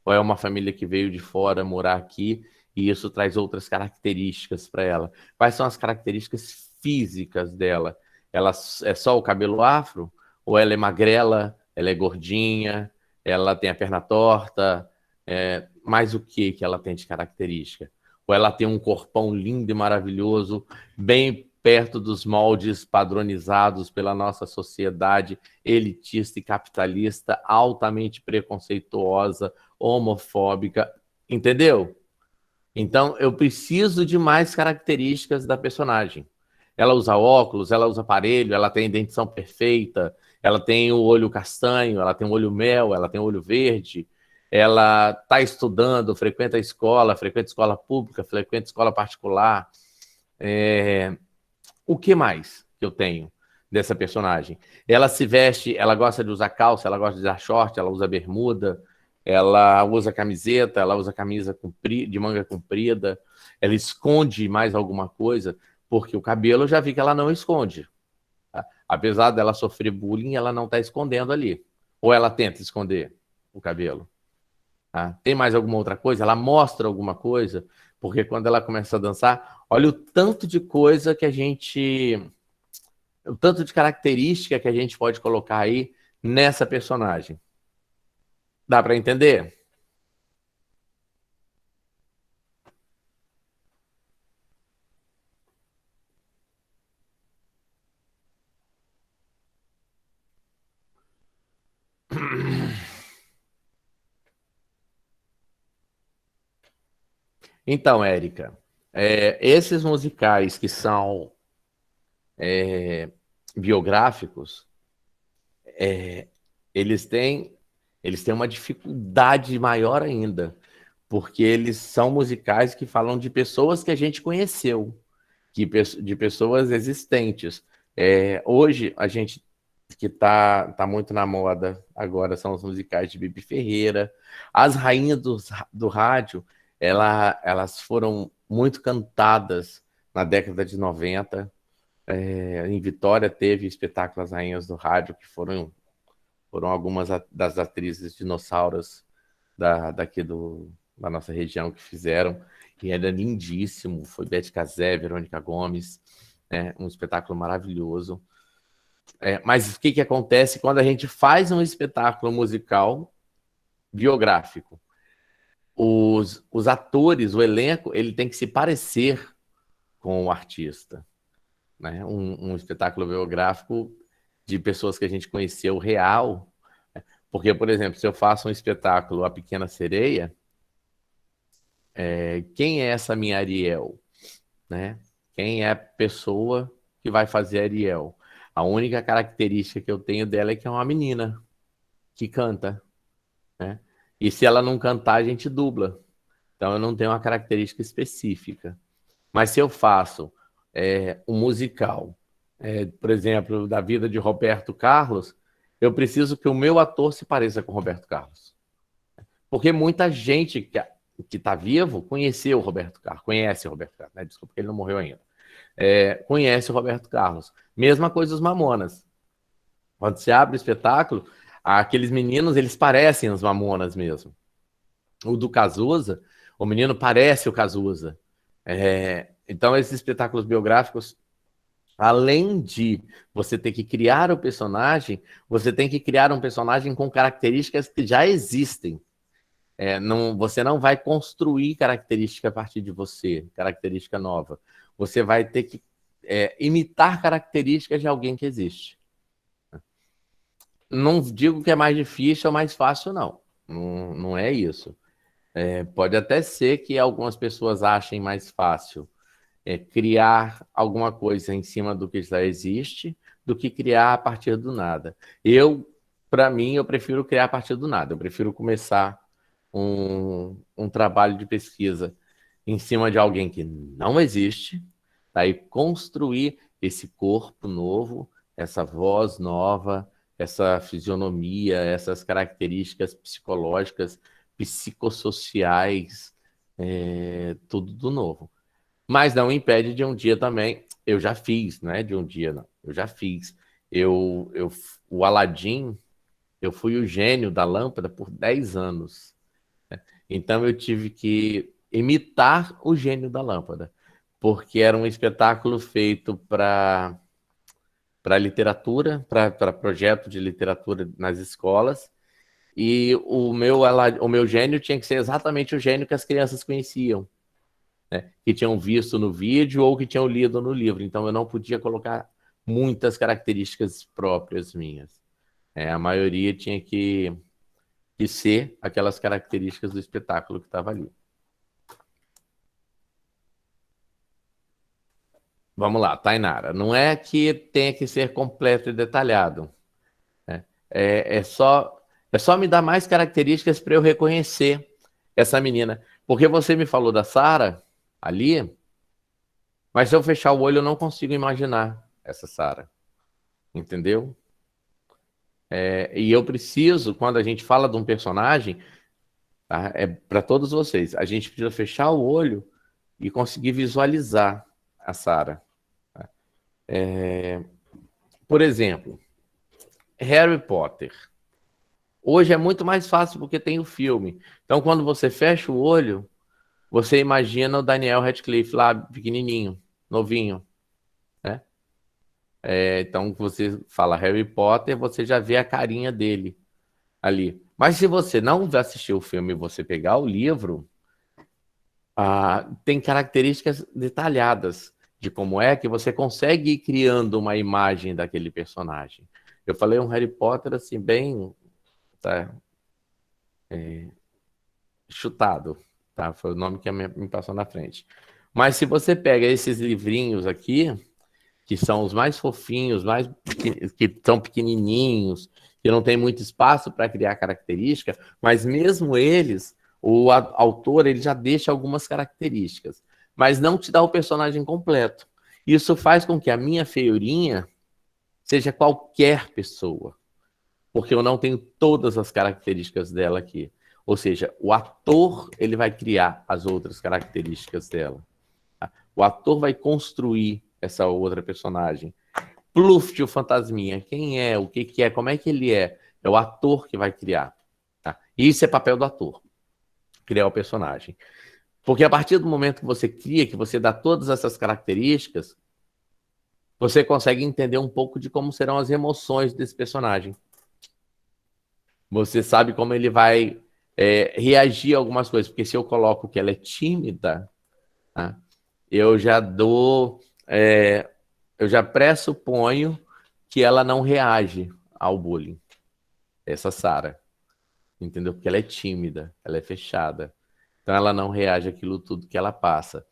Ou é uma família que veio de fora morar aqui e isso traz outras características para ela? Quais são as características físicas dela? Ela é só o cabelo afro? Ou ela é magrela? Ela é gordinha? Ela tem a perna torta? Mais o que ela tem de característica? Ou ela tem um corpão lindo e maravilhoso, bem perto dos moldes padronizados pela nossa sociedade elitista e capitalista, altamente preconceituosa, homofóbica, entendeu? Então, eu preciso de mais características da personagem. Ela usa óculos, ela usa aparelho, ela tem dentição perfeita, ela tem o olho castanho, ela tem o olho mel, ela tem o olho verde, ela está estudando, frequenta escola pública, frequenta escola particular. O que mais que eu tenho dessa personagem? Ela se veste, ela gosta de usar calça, ela gosta de usar short, ela usa bermuda, ela usa camiseta, ela usa camisa de manga comprida, ela esconde mais alguma coisa, porque o cabelo eu já vi que ela não esconde. Tá? Apesar dela sofrer bullying, ela não está escondendo ali. Ou ela tenta esconder o cabelo. Tá? Tem mais alguma outra coisa? Ela mostra alguma coisa? Porque quando ela começa a dançar, olha o tanto de coisa que o tanto de característica que a gente pode colocar aí nessa personagem. Dá para entender? Então, Érica, esses musicais que são biográficos, eles têm uma dificuldade maior ainda, porque eles são musicais que falam de pessoas que a gente conheceu, de pessoas existentes. Hoje, a gente que tá muito na moda agora são os musicais de Bibi Ferreira. As rainhas do rádio, elas foram muito cantadas na década de 90. Em Vitória teve espetáculo As Rainhas do Rádio, que foram algumas das atrizes dinossauros daqui da nossa região que fizeram, e era lindíssimo. Foi Beth Casé, Verônica Gomes, um espetáculo maravilhoso. Mas o que acontece quando a gente faz um espetáculo musical biográfico? Os atores, o elenco, ele tem que se parecer com o artista, né? Um espetáculo biográfico de pessoas que a gente conheceu real. Porque, por exemplo, se eu faço um espetáculo A Pequena Sereia, quem é essa minha Ariel? Né? Quem é a pessoa que vai fazer Ariel? A única característica que eu tenho dela é que é uma menina que canta, né? E se ela não cantar, a gente dubla. Então eu não tenho uma característica específica. Mas se eu faço um musical, por exemplo, da vida de Roberto Carlos, eu preciso que o meu ator se pareça com Roberto Carlos. Porque muita gente que está vivo conheceu o Roberto Carlos, conhece o Roberto Carlos, né? Desculpa, porque ele não morreu ainda. Conhece o Roberto Carlos. Mesma coisa os Mamonas. Quando você abre o espetáculo, aqueles meninos, eles parecem os Mamonas mesmo. O do Cazuza, o menino parece o Cazuza. Então, esses espetáculos biográficos, além de você ter que criar o personagem, você tem que criar um personagem com características que já existem. Você não vai construir característica a partir de você, característica nova. Você vai ter que imitar características de alguém que existe. Não digo que é mais difícil ou mais fácil, não. Não é isso. Pode até ser que algumas pessoas achem mais fácil criar alguma coisa em cima do que já existe do que criar a partir do nada. Para mim, eu prefiro criar a partir do nada. Eu prefiro começar um trabalho de pesquisa em cima de alguém que não existe, daí construir esse corpo novo, essa voz nova, essa fisionomia, essas características psicológicas, psicossociais, tudo do novo. Mas não impede de um dia também, eu já fiz, não é de um dia, não, eu já fiz. O Aladim, eu fui o gênio da lâmpada por 10 anos. Então eu tive que imitar o gênio da lâmpada, porque era um espetáculo feito para literatura, para projeto de literatura nas escolas, e o meu gênio tinha que ser exatamente o gênio que as crianças conheciam, né? Que tinham visto no vídeo ou que tinham lido no livro. Então eu não podia colocar muitas características próprias minhas. A maioria tinha que ser aquelas características do espetáculo que estava ali. Vamos lá, Tainara. Não é que tenha que ser completo e detalhado. É só me dar mais características para eu reconhecer essa menina. Porque você me falou da Sara ali, mas se eu fechar o olho eu não consigo imaginar essa Sara. Entendeu? E eu preciso, quando a gente fala de um personagem, tá? Para todos vocês, a gente precisa fechar o olho e conseguir visualizar a Sara. Tá? Por exemplo, Harry Potter. Hoje é muito mais fácil porque tem o filme. Então, quando você fecha o olho, você imagina o Daniel Radcliffe lá, pequenininho, novinho. Né? Então, você fala Harry Potter, você já vê a carinha dele ali. Mas se você não assistir o filme e você pegar o livro, tem características detalhadas de como é que você consegue ir criando uma imagem daquele personagem. Eu falei um Harry Potter assim, bem chutado, tá? Foi o nome que me passou na frente. Mas se você pega esses livrinhos aqui, que são os mais fofinhos, que são pequenininhos, que não tem muito espaço para criar característica, mas mesmo eles, o autor ele já deixa algumas características, mas não te dá o personagem completo. Isso faz com que a minha feiurinha seja qualquer pessoa, porque eu não tenho todas as características dela aqui. Ou seja, o ator ele vai criar as outras características dela. Tá? O ator vai construir essa outra personagem. Pluft, o fantasminha, quem é, o que é, como é que ele é? É o ator que vai criar. Tá? Isso é papel do ator, criar o personagem. Porque a partir do momento que você cria, que você dá todas essas características, você consegue entender um pouco de como serão as emoções desse personagem. Você sabe como ele vai reagir a algumas coisas, porque se eu coloco que ela é tímida, tá? Eu já dou, eu já pressuponho que ela não reage ao bullying. Essa Sarah, entendeu? Porque ela é tímida, ela é fechada. Então ela não reage àquilo tudo que ela passa.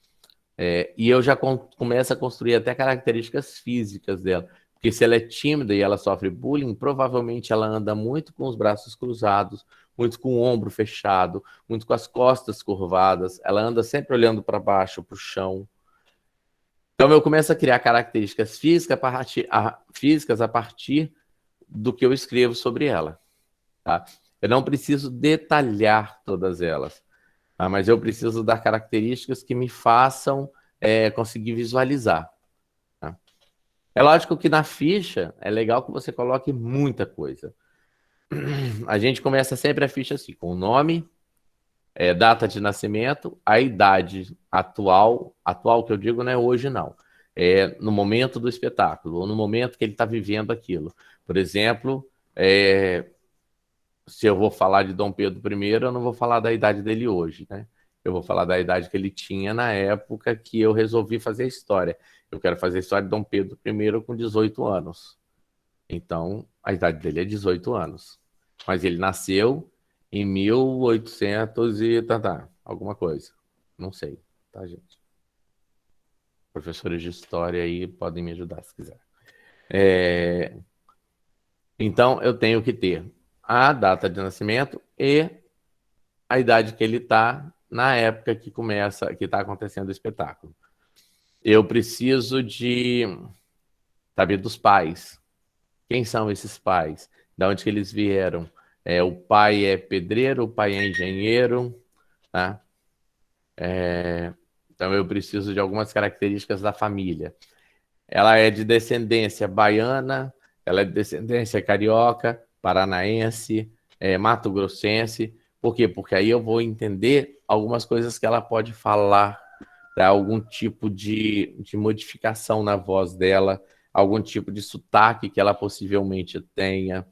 E eu já começo a construir até características físicas dela. Porque se ela é tímida e ela sofre bullying, provavelmente ela anda muito com os braços cruzados, muito com o ombro fechado, muito com as costas curvadas. Ela anda sempre olhando para baixo, para o chão. Então eu começo a criar características físicas a partir do que eu escrevo sobre ela. Tá? Eu não preciso detalhar todas elas, tá? Mas eu preciso dar características que me façam conseguir visualizar. Tá? É lógico que na ficha é legal que você coloque muita coisa. A gente começa sempre a ficha assim, com o nome, data de nascimento, a idade atual que eu digo não é hoje não, é no momento do espetáculo, ou no momento que ele está vivendo aquilo. Por exemplo, se eu vou falar de Dom Pedro I, eu não vou falar da idade dele hoje, né? Eu vou falar da idade que ele tinha na época que eu resolvi fazer a história. Eu quero fazer a história de Dom Pedro I com 18 anos. Então, a idade dele é 18 anos. Mas ele nasceu em 1800 e alguma coisa. Não sei, tá, gente? Professores de história aí podem me ajudar se quiser. Então, eu tenho que ter a data de nascimento e a idade que ele está na época que está acontecendo o espetáculo. Eu preciso de saber dos pais. Quem são esses pais? De onde que eles vieram? O pai é pedreiro, o pai é engenheiro, tá? Então eu preciso de algumas características da família. Ela é de descendência baiana, ela é de descendência carioca, paranaense, mato-grossense. Por quê? Porque aí eu vou entender algumas coisas que ela pode falar, tá? Algum tipo de modificação na voz dela, algum tipo de sotaque que ela possivelmente tenha.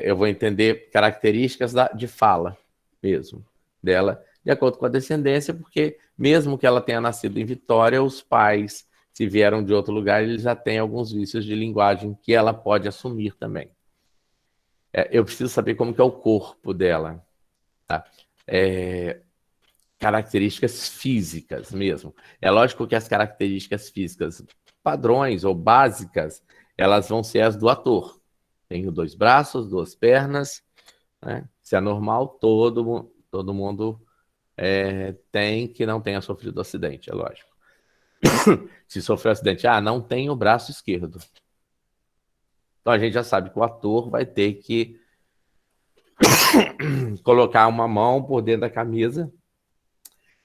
Eu vou entender características de fala mesmo dela, de acordo com a descendência, porque mesmo que ela tenha nascido em Vitória, os pais, se vieram de outro lugar, eles já têm alguns vícios de linguagem que ela pode assumir também. Eu preciso saber como que é o corpo dela, tá? Características físicas mesmo. É lógico que as características físicas padrões ou básicas, elas vão ser as do ator. Tenho 2 braços, 2 pernas, né? Se é normal, todo mundo tem que não tenha sofrido acidente, é lógico. Se sofreu acidente, não tem o braço esquerdo. Então a gente já sabe que o ator vai ter que colocar uma mão por dentro da camisa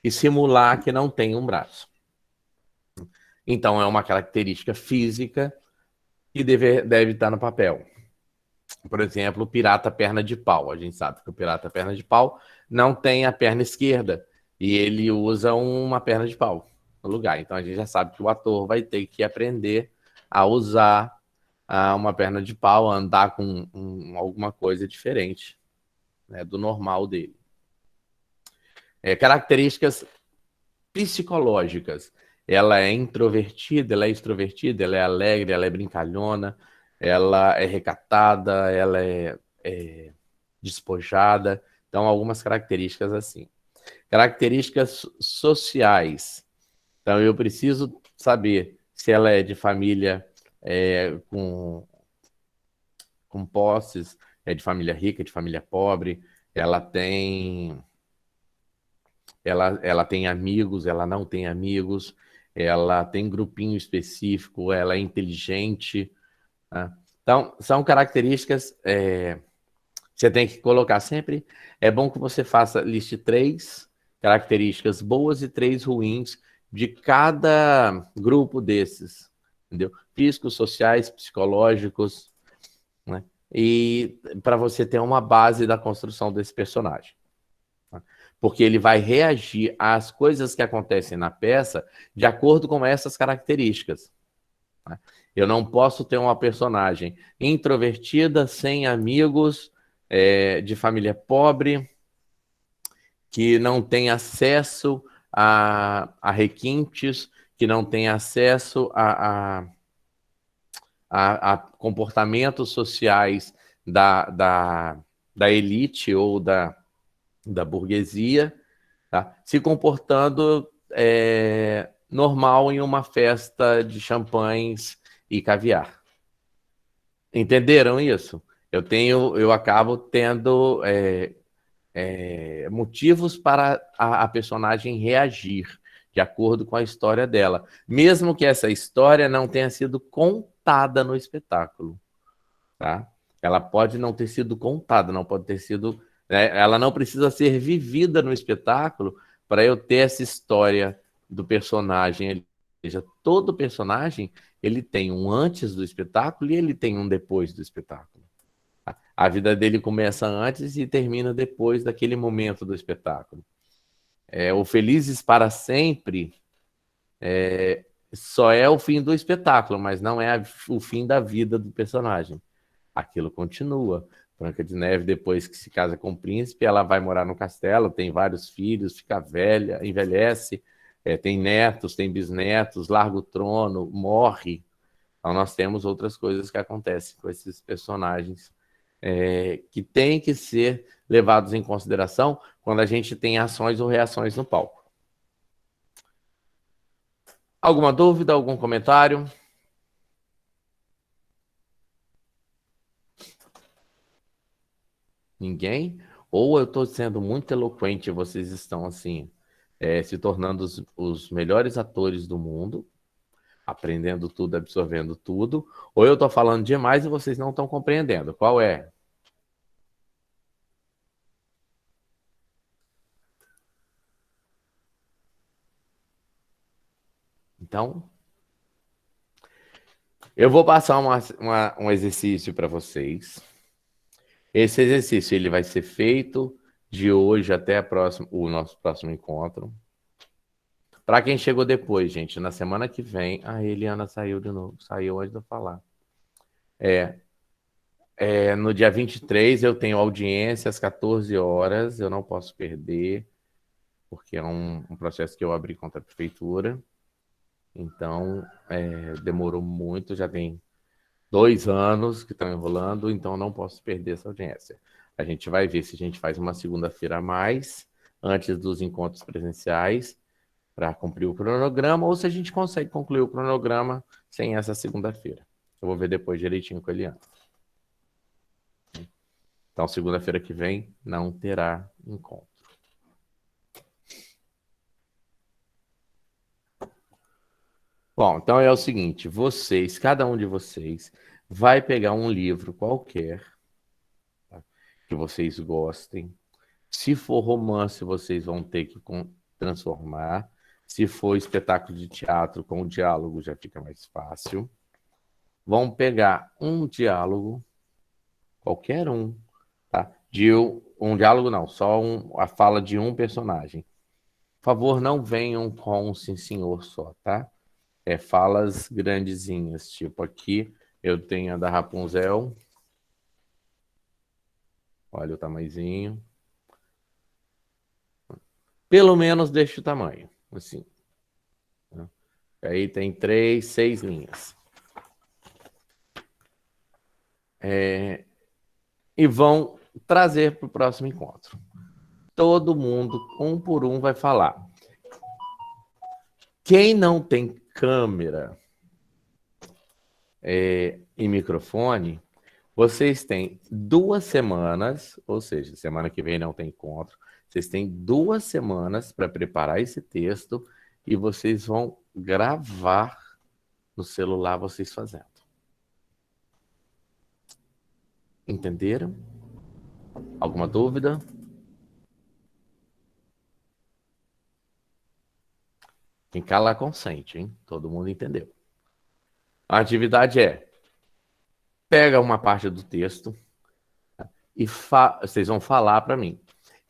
e simular que não tem um braço. Então é uma característica física que deve estar no papel. Por exemplo, o pirata perna de pau. A gente sabe que o pirata perna de pau não tem a perna esquerda e ele usa uma perna de pau no lugar. Então a gente já sabe que o ator vai ter que aprender a usar uma perna de pau, a andar com alguma coisa diferente, né, do normal dele. Características psicológicas. Ela é introvertida, ela é extrovertida, ela é alegre, ela é brincalhona, ela é recatada, ela é despojada. Então, algumas características assim. Características sociais. Então, eu preciso saber se ela é de família com posses, de família rica, de família pobre, ela tem amigos, ela não tem amigos, ela tem grupinho específico, ela é inteligente. Tá? Então, são características você tem que colocar sempre. É bom que você liste 3 características boas e 3 ruins de cada grupo desses, entendeu? Físicos, sociais, psicológicos, né? E para você ter uma base da construção desse personagem. Porque ele vai reagir às coisas que acontecem na peça de acordo com essas características. né? Eu não posso ter uma personagem introvertida, sem amigos, de família pobre, que não tem acesso a requintes, que não tem acesso a comportamentos sociais da elite ou da burguesia, tá? Se comportando normal em uma festa de champanhes e caviar. Entenderam isso? Eu acabo tendo motivos para a personagem reagir de acordo com a história dela, mesmo que essa história não tenha sido contada no espetáculo, tá? Ela pode não ter sido contada, não pode ter sido, né? Ela não precisa ser vivida no espetáculo para eu ter essa história do personagem. Ou seja, todo personagem ele tem um antes do espetáculo e ele tem um depois do espetáculo. A vida dele começa antes e termina depois daquele momento do espetáculo. O Felizes para Sempre só é o fim do espetáculo, mas não é o fim da vida do personagem. Aquilo continua. Branca de Neve, depois que se casa com o príncipe, ela vai morar no castelo, tem vários filhos, fica velha, envelhece, tem netos, tem bisnetos, larga o trono, morre. Então nós temos outras coisas que acontecem com esses personagens que têm que ser levados em consideração quando a gente tem ações ou reações no palco. Alguma dúvida, algum comentário? Ninguém? Ou eu estou sendo muito eloquente e vocês estão assim se tornando os melhores atores do mundo, aprendendo tudo, absorvendo tudo, ou eu estou falando demais e vocês não estão compreendendo. Qual é? Então, eu vou passar um exercício para vocês. Esse exercício ele vai ser feito de hoje até o nosso próximo encontro. Para quem chegou depois, gente, na semana que vem... A Eliana saiu de novo, saiu antes de eu falar. No dia 23 eu tenho audiência às 14 horas, eu não posso perder, porque é um processo que eu abri contra a prefeitura. Então, demorou muito, já tem 2 anos que estão enrolando, então não posso perder essa audiência. A gente vai ver se a gente faz uma segunda-feira a mais, antes dos encontros presenciais, para cumprir o cronograma, ou se a gente consegue concluir o cronograma sem essa segunda-feira. Eu vou ver depois direitinho com a Eliana. Então, segunda-feira que vem, não terá encontro. Bom, então é o seguinte, cada um de vocês, vai pegar um livro qualquer, tá, que vocês gostem. Se for romance, vocês vão ter que transformar. Se for espetáculo de teatro com o diálogo, já fica mais fácil. Vão pegar um diálogo, qualquer um, tá? Um diálogo não, só a fala de um personagem. Por favor, não venham com um sim senhor só, tá? Falas grandezinhas, tipo aqui eu tenho a da Rapunzel. Olha o tamanhozinho. Pelo menos deste tamanho, assim. Aí tem 3, 6 linhas. E vão trazer para o próximo encontro. Todo mundo, um por um, vai falar. Quem não tem câmera e microfone, vocês têm 2 semanas, ou seja, semana que vem não tem encontro, vocês têm 2 semanas para preparar esse texto e vocês vão gravar no celular vocês fazendo. Entenderam? Alguma dúvida? Quem cala consente, hein? Todo mundo entendeu. A atividade pega uma parte do texto e vocês vão falar para mim.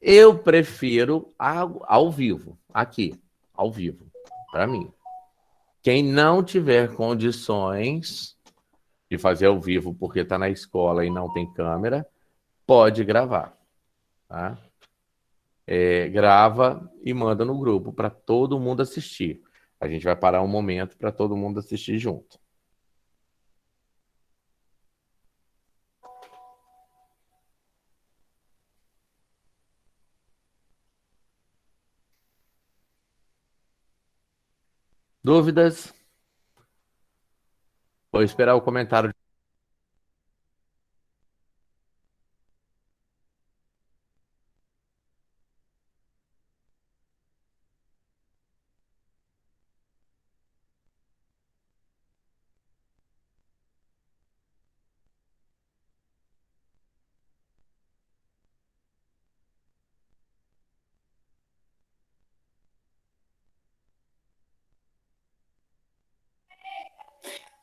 Eu prefiro ao vivo, aqui, ao vivo, para mim. Quem não tiver condições de fazer ao vivo porque está na escola e não tem câmera, pode gravar. Tá? Grava e manda no grupo para todo mundo assistir. A gente vai parar um momento para todo mundo assistir junto. Dúvidas? Vou esperar o comentário.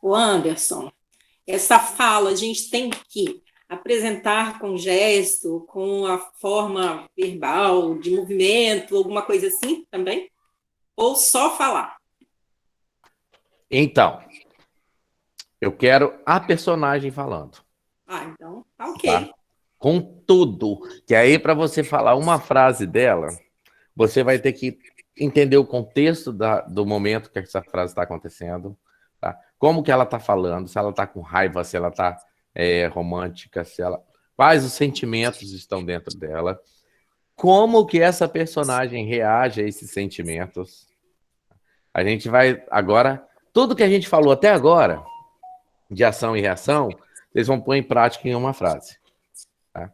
O Anderson, essa fala a gente tem que apresentar com gesto, com a forma verbal, de movimento, alguma coisa assim também? Ou só falar? Então, eu quero a personagem falando. Então, tá ok. Tá? Com tudo. Que aí, para você falar uma frase dela, você vai ter que entender o contexto do momento que essa frase está acontecendo. Tá? Como que ela está falando, se ela está com raiva, se ela está romântica, quais os sentimentos estão dentro dela, como que essa personagem reage a esses sentimentos. A gente vai agora, tudo que a gente falou até agora, de ação e reação, vocês vão pôr em prática em uma frase. Tá?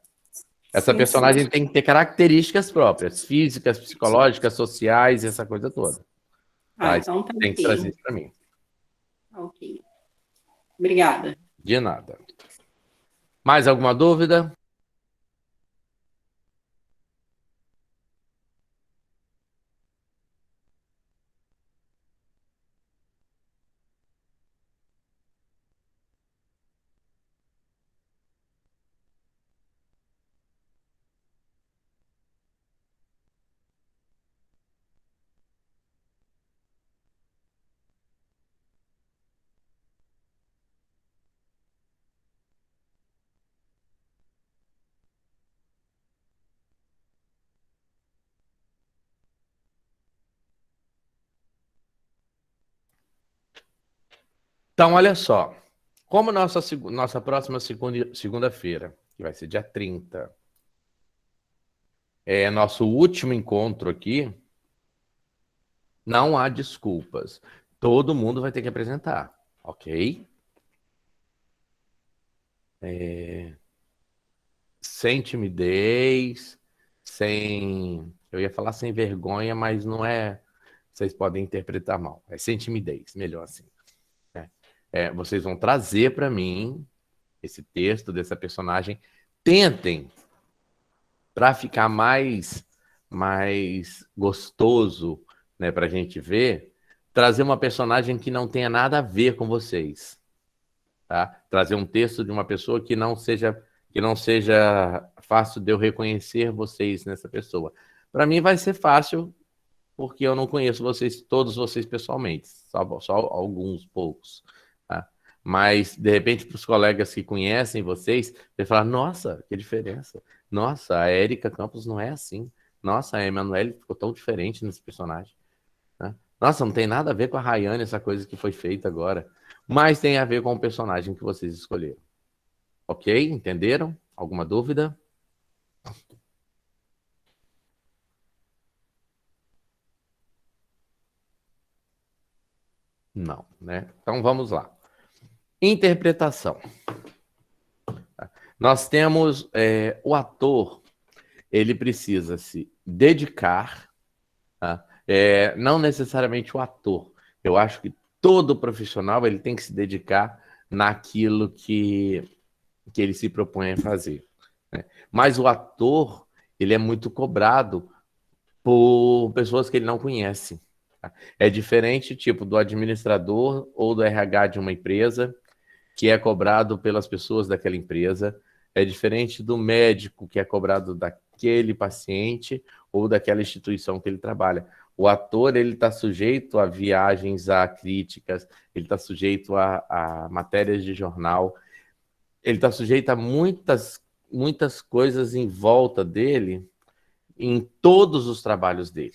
Essa personagem tem que ter características próprias, físicas, psicológicas, sociais, essa coisa toda. Tá? Então tá tem que trazer isso para mim. Ok. Obrigada. De nada. Mais alguma dúvida? Então, olha só. Como nossa próxima segunda-feira, que vai ser dia 30, é nosso último encontro aqui, não há desculpas. Todo mundo vai ter que apresentar, ok? Sem timidez, sem... Eu ia falar sem vergonha, mas não é... Vocês podem interpretar mal. É sem timidez, melhor assim. Vocês vão trazer para mim esse texto dessa personagem. Tentem, para ficar mais gostoso, né, para a gente ver, trazer uma personagem que não tenha nada a ver com vocês. Tá? Trazer um texto de uma pessoa que não seja fácil de eu reconhecer vocês nessa pessoa. Para mim vai ser fácil, porque eu não conheço todos vocês pessoalmente, só alguns poucos. Tá? Mas, de repente, para os colegas que conhecem vocês, vai falar, nossa, que diferença. Nossa, a Érica Campos não é assim. Nossa, a Emanuele ficou tão diferente nesse personagem. Né? Nossa, não tem nada a ver com a Rayane, essa coisa que foi feita agora. Mas tem a ver com o personagem que vocês escolheram. Ok? Entenderam? Alguma dúvida? Não, né? Então vamos lá. Interpretação. Nós temos o ator, ele precisa se dedicar, tá? Não necessariamente o ator. Eu acho que todo profissional ele tem que se dedicar naquilo que ele se propõe a fazer. Né? Mas o ator, ele é muito cobrado por pessoas que ele não conhece. Tá? É diferente, tipo, do administrador ou do RH de uma empresa, que é cobrado pelas pessoas daquela empresa. É diferente do médico, que é cobrado daquele paciente ou daquela instituição que ele trabalha. O ator, ele está sujeito a viagens, a críticas, ele está sujeito a matérias de jornal, ele está sujeito a muitas coisas em volta dele, em todos os trabalhos dele.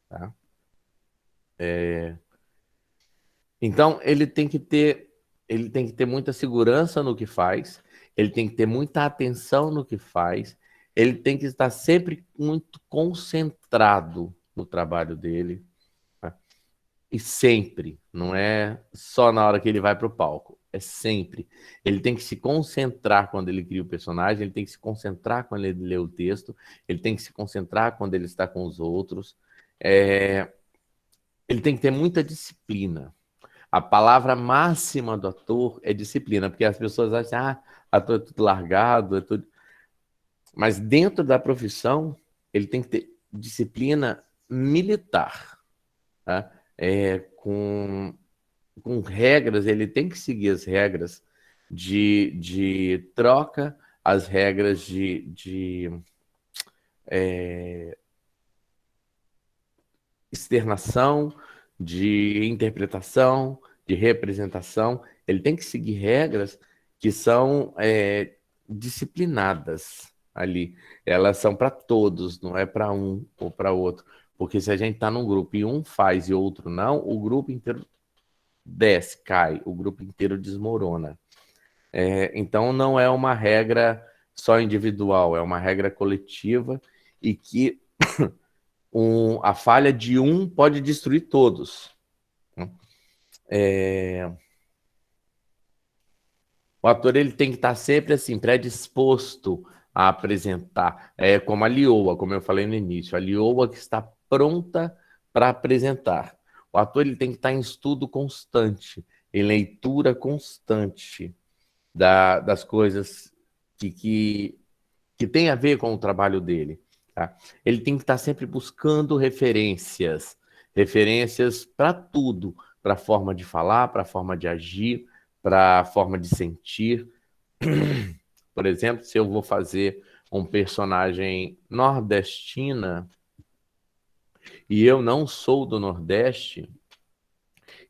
Tá? Então, ele tem que ter muita segurança no que faz, ele tem que ter muita atenção no que faz, ele tem que estar sempre muito concentrado no trabalho dele. Tá? E sempre, não é só na hora que ele vai para o palco, é sempre. Ele tem que se concentrar quando ele cria o personagem, ele tem que se concentrar quando ele lê o texto, ele tem que se concentrar quando ele está com os outros. Ele tem que ter muita disciplina. A palavra máxima do ator é disciplina, porque as pessoas acham, ator é tudo largado, é tudo... Mas dentro da profissão, ele tem que ter disciplina militar. Tá? Com regras, ele tem que seguir as regras de troca, as regras de externação, de interpretação, de representação. Ele tem que seguir regras que são disciplinadas ali. Elas são para todos, não é para um ou para outro. Porque se a gente está num grupo e um faz e outro não, o grupo inteiro desce, cai, o grupo inteiro desmorona. Então não é uma regra só individual, é uma regra coletiva e que a falha de um pode destruir todos. O ator, ele tem que estar sempre assim, predisposto a apresentar, como a Lioa, como eu falei no início, a Lioa que está pronta para apresentar. O ator, ele tem que estar em estudo constante, em leitura constante das coisas que tem a ver com o trabalho dele. Tá? Ele tem que estar sempre buscando referências para tudo, para a forma de falar, para a forma de agir, para a forma de sentir. Por exemplo, se eu vou fazer um personagem nordestina e eu não sou do Nordeste,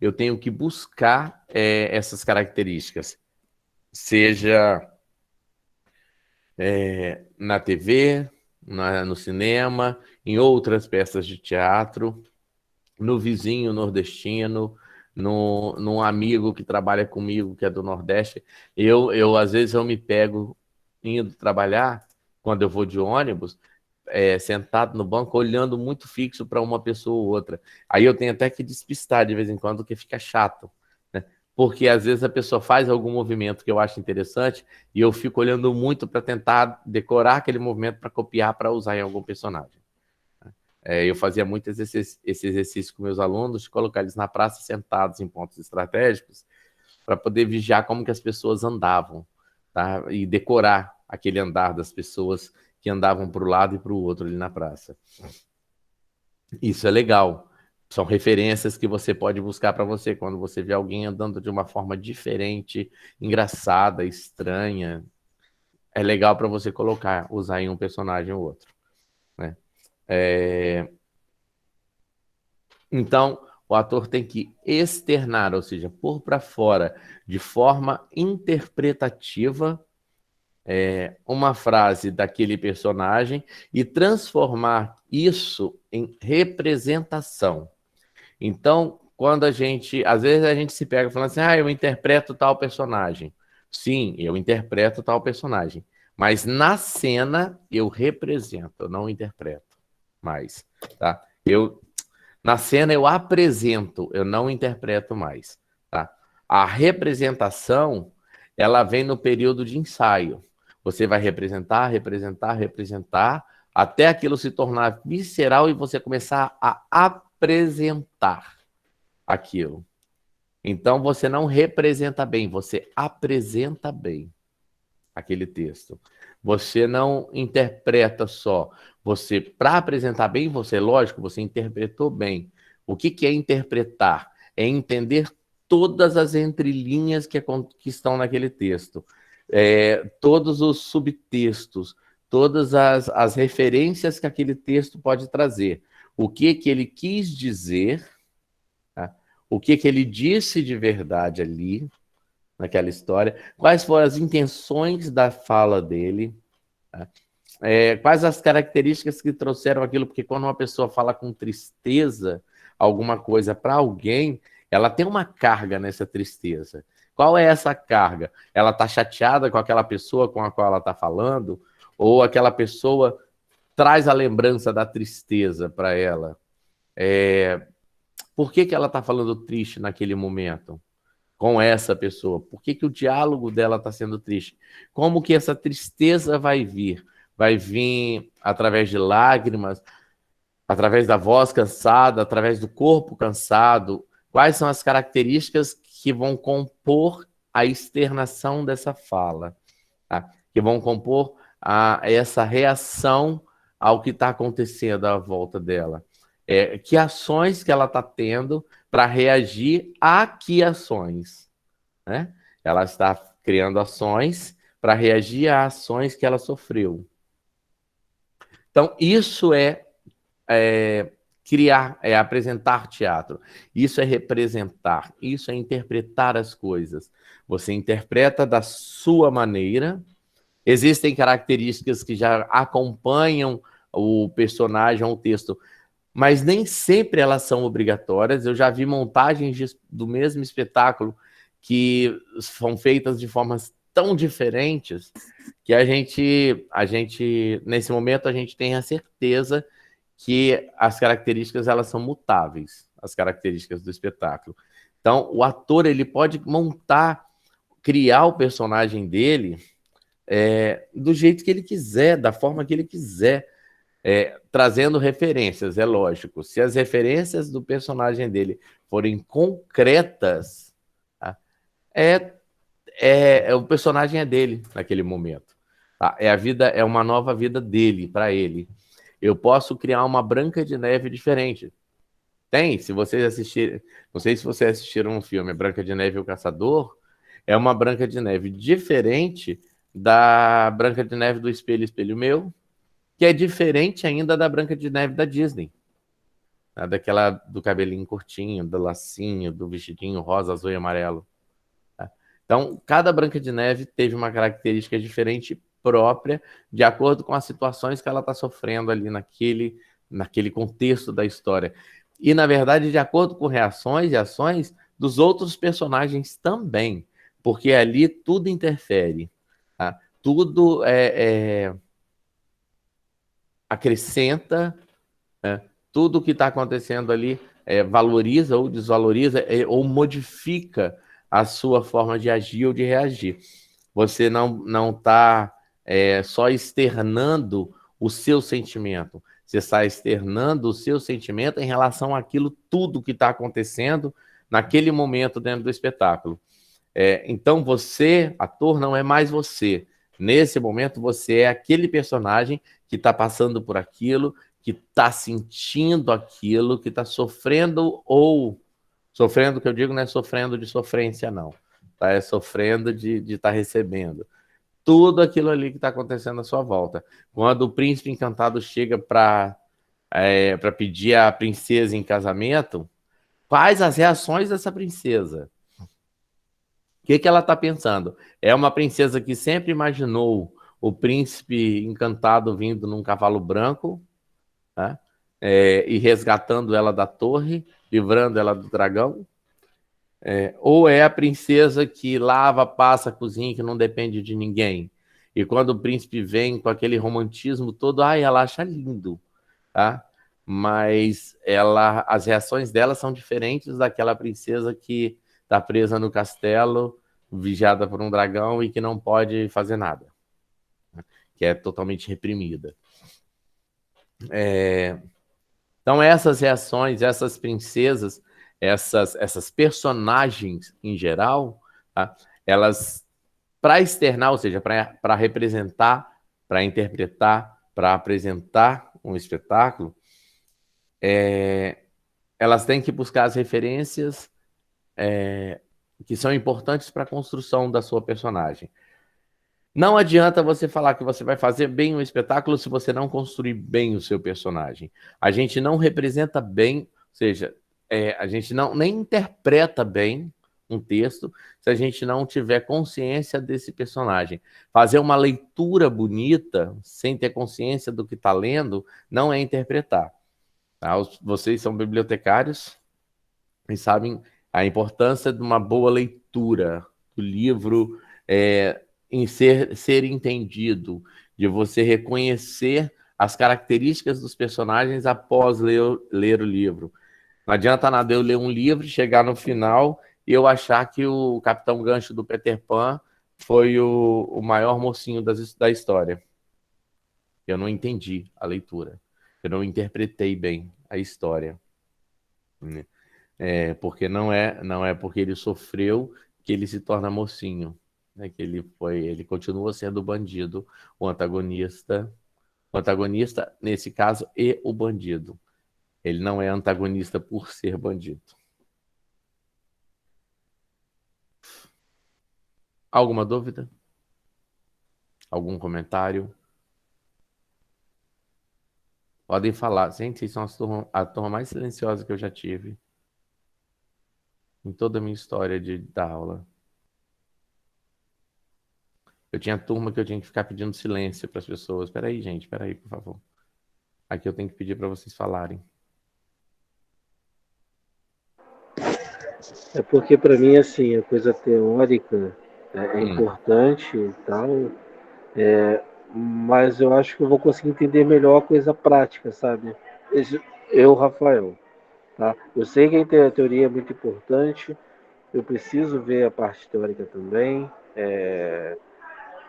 eu tenho que buscar essas características, seja na TV, no cinema, em outras peças de teatro, no vizinho nordestino, num amigo que trabalha comigo, que é do Nordeste. Às vezes, eu me pego indo trabalhar, quando eu vou de ônibus, sentado no banco, olhando muito fixo para uma pessoa ou outra. Aí eu tenho até que despistar de vez em quando, porque fica chato. Né? Porque às vezes a pessoa faz algum movimento que eu acho interessante e eu fico olhando muito para tentar decorar aquele movimento para copiar, para usar em algum personagem. Eu fazia muito esse exercício com meus alunos, de colocar eles na praça sentados em pontos estratégicos para poder vigiar como que as pessoas andavam, tá? E decorar aquele andar das pessoas que andavam para o lado e para o outro ali na praça. Isso é legal. São referências que você pode buscar para você quando você vê alguém andando de uma forma diferente, engraçada, estranha. É legal para você colocar, usar em um personagem ou outro. Né? Então, o ator tem que externar, ou seja, pôr para fora, de forma interpretativa, uma frase daquele personagem e transformar isso em representação. Então, quando às vezes a gente se pega falando assim, eu interpreto tal personagem. Sim, eu interpreto tal personagem. Mas na cena eu represento, eu não interpreto mais. Tá? Na cena eu apresento, eu não interpreto mais. Tá? A representação, ela vem no período de ensaio. Você vai representar, até aquilo se tornar visceral e você começar a apresentar aquilo. Então você não representa bem, você apresenta bem aquele texto. Você não interpreta só. Você, para apresentar bem, lógico, você interpretou bem. O que é interpretar? É entender todas as entrelinhas que estão naquele texto. Todos os subtextos, todas as referências que aquele texto pode trazer. o que ele quis dizer, tá? O que ele disse de verdade ali, naquela história, quais foram as intenções da fala dele, tá? Quais as características que trouxeram aquilo, porque quando uma pessoa fala com tristeza alguma coisa para alguém, ela tem uma carga nessa tristeza. Qual é essa carga? Ela está chateada com aquela pessoa com a qual ela está falando, ou aquela pessoa traz a lembrança da tristeza para ela? Por que ela está falando triste naquele momento com essa pessoa? Por que o diálogo dela está sendo triste? Como que essa tristeza vai vir? Vai vir através de lágrimas, através da voz cansada, através do corpo cansado? Quais são as características que vão compor a externação dessa fala, tá? Que vão compor essa reação ao que está acontecendo à volta dela? Que ações que ela está tendo para reagir a que ações, né? Ela está criando ações para reagir a ações que ela sofreu. Então, isso criar, é apresentar teatro. Isso é representar, isso é interpretar as coisas. Você interpreta da sua maneira. Existem características que já acompanham o personagem ou o texto, mas nem sempre elas são obrigatórias. Eu já vi montagens do mesmo espetáculo que são feitas de formas tão diferentes que a gente, nesse momento, a gente tem a certeza que as características elas são mutáveis, as características do espetáculo. Então, o ator ele pode criar o personagem dele do jeito que ele quiser, da forma que ele quiser, trazendo referências, é lógico. Se as referências do personagem dele forem concretas, tá? O personagem é dele naquele momento. Tá? É uma nova vida dele, para ele. Eu posso criar uma Branca de Neve diferente. Se vocês assistirem, não sei se vocês assistiram um filme, Branca de Neve e o Caçador, é uma Branca de Neve diferente da Branca de Neve do Espelho, Espelho Meu, que é diferente ainda da Branca de Neve da Disney. Tá? Daquela do cabelinho curtinho, do lacinho, do vestidinho rosa, azul e amarelo. Tá? Então, cada Branca de Neve teve uma característica diferente própria, de acordo com as situações que ela está sofrendo ali naquele contexto da história. E, na verdade, de acordo com reações e ações dos outros personagens também, porque ali tudo interfere. Tá? Tudo acrescenta, tudo que está acontecendo ali valoriza ou desvaloriza ou modifica a sua forma de agir ou de reagir. Você não está só externando o seu sentimento, você está externando o seu sentimento em relação àquilo tudo que está acontecendo naquele momento dentro do espetáculo. Então você, ator, não é mais você. Nesse momento você é aquele personagem que está passando por aquilo, que está sentindo aquilo, que está sofrendo sofrendo, que eu digo, não é sofrendo de sofrência, não. Tá? É sofrendo de estar recebendo. Tudo aquilo ali que está acontecendo à sua volta. Quando o príncipe encantado chega para pedir a princesa em casamento, quais as reações dessa princesa? O que ela está pensando? É uma princesa que sempre imaginou o príncipe encantado vindo num cavalo branco, né? E resgatando ela da torre, livrando ela do dragão? Ou é a princesa que lava, passa, cozinha, que não depende de ninguém? E quando o príncipe vem com aquele romantismo todo, ela acha lindo, tá? Mas as reações dela são diferentes daquela princesa que está presa no castelo, vigiada por um dragão e que não pode fazer nada, que é totalmente reprimida. Então essas reações, essas princesas, essas personagens em geral, tá? Elas, para externar, ou seja, para representar, para interpretar, para apresentar um espetáculo, elas têm que buscar as referências que são importantes para a construção da sua personagem. Não adianta você falar que você vai fazer bem um espetáculo se você não construir bem o seu personagem. A gente não representa bem, ou seja, a gente não nem interpreta bem um texto se a gente não tiver consciência desse personagem. Fazer uma leitura bonita sem ter consciência do que está lendo não é interpretar. Tá? Vocês são bibliotecários e sabem a importância de uma boa leitura do livro, em ser entendido, de você reconhecer as características dos personagens após ler o livro. Não adianta nada eu ler um livro, chegar no final e eu achar que o Capitão Gancho do Peter Pan foi o maior mocinho da história. Eu não entendi a leitura. Eu não interpretei bem a história. Porque não é porque ele sofreu que ele se torna mocinho. Que ele continua sendo bandido, o antagonista, nesse caso, e o bandido. Ele não é antagonista por ser bandido. Alguma dúvida? Algum comentário? Podem falar. Gente, vocês são a turma mais silenciosa que eu já tive em toda a minha história da aula. Eu tinha turma que eu tinha que ficar pedindo silêncio para as pessoas. Espera aí, gente, espera aí, por favor. Aqui eu tenho que pedir para vocês falarem. É porque para mim, assim, a coisa teórica é importante e tal, mas eu acho que eu vou conseguir entender melhor a coisa prática, sabe? Eu, Rafael, tá? Eu sei que a teoria é muito importante, eu preciso ver a parte teórica também,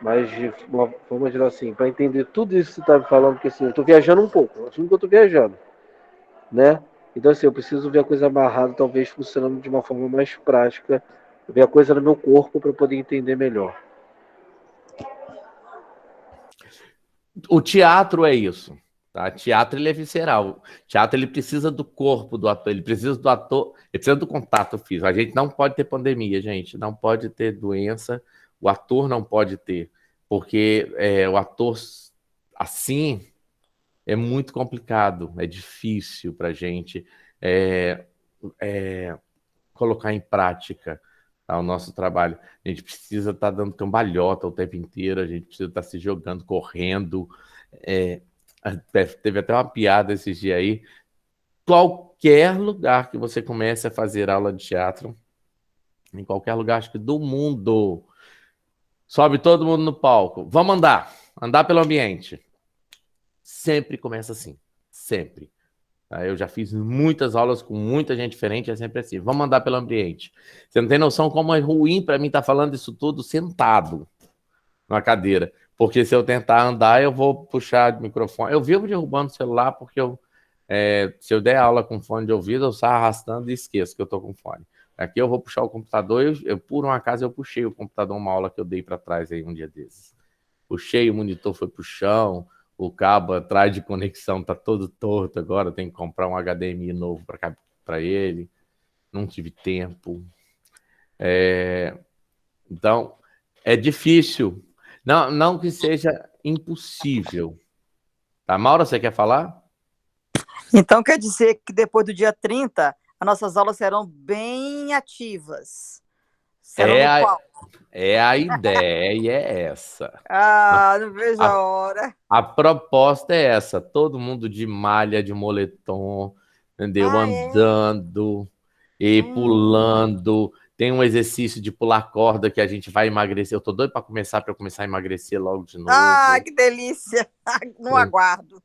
mas de uma forma geral, assim, para entender tudo isso que você está me falando, porque assim, eu estou viajando um pouco, eu assumo que eu estou viajando, né? Então, assim, eu preciso ver a coisa amarrada, talvez funcionando de uma forma mais prática, ver a coisa no meu corpo para poder entender melhor. O teatro é isso. Tá? Teatro ele é visceral. Teatro ele precisa do corpo do ator, ele precisa do ator, ele precisa do contato físico. A gente não pode ter pandemia, gente, não pode ter doença, o ator não pode ter, porque o ator assim é muito complicado, é difícil para a gente colocar em prática, tá, o nosso trabalho. A gente precisa estar dando cambalhota o tempo inteiro, a gente precisa estar se jogando, correndo. Teve até uma piada esses dias aí. Qualquer lugar que você comece a fazer aula de teatro, em qualquer lugar, acho que do mundo, sobe todo mundo no palco. Vamos andar pelo ambiente. Sempre começa assim, sempre. Eu já fiz muitas aulas com muita gente diferente, é sempre assim. Vamos andar pelo ambiente. Você não tem noção como é ruim para mim estar falando isso tudo sentado na cadeira. Porque se eu tentar andar, eu vou puxar o microfone. Eu vivo derrubando o celular porque se eu der aula com fone de ouvido, eu saio arrastando e esqueço que eu estou com fone. Aqui eu vou puxar o computador. Por um acaso, eu puxei o computador uma aula que eu dei para trás aí um dia desses. Puxei, o monitor foi pro chão, o cabo atrás de conexão tá todo torto agora, tem que comprar um HDMI novo para ele. Não tive tempo. Então, é difícil. Não que seja impossível. Tá, Maura, você quer falar? Então, quer dizer que depois do dia 30, as nossas aulas serão bem ativas. Serão no palco. A ideia é essa. Não vejo a hora. A proposta é essa. Todo mundo de malha, de moletom, entendeu? Andando e pulando. Tem um exercício de pular corda que a gente vai emagrecer. Eu tô doido para começar a emagrecer logo de novo. Que delícia! Não aguardo.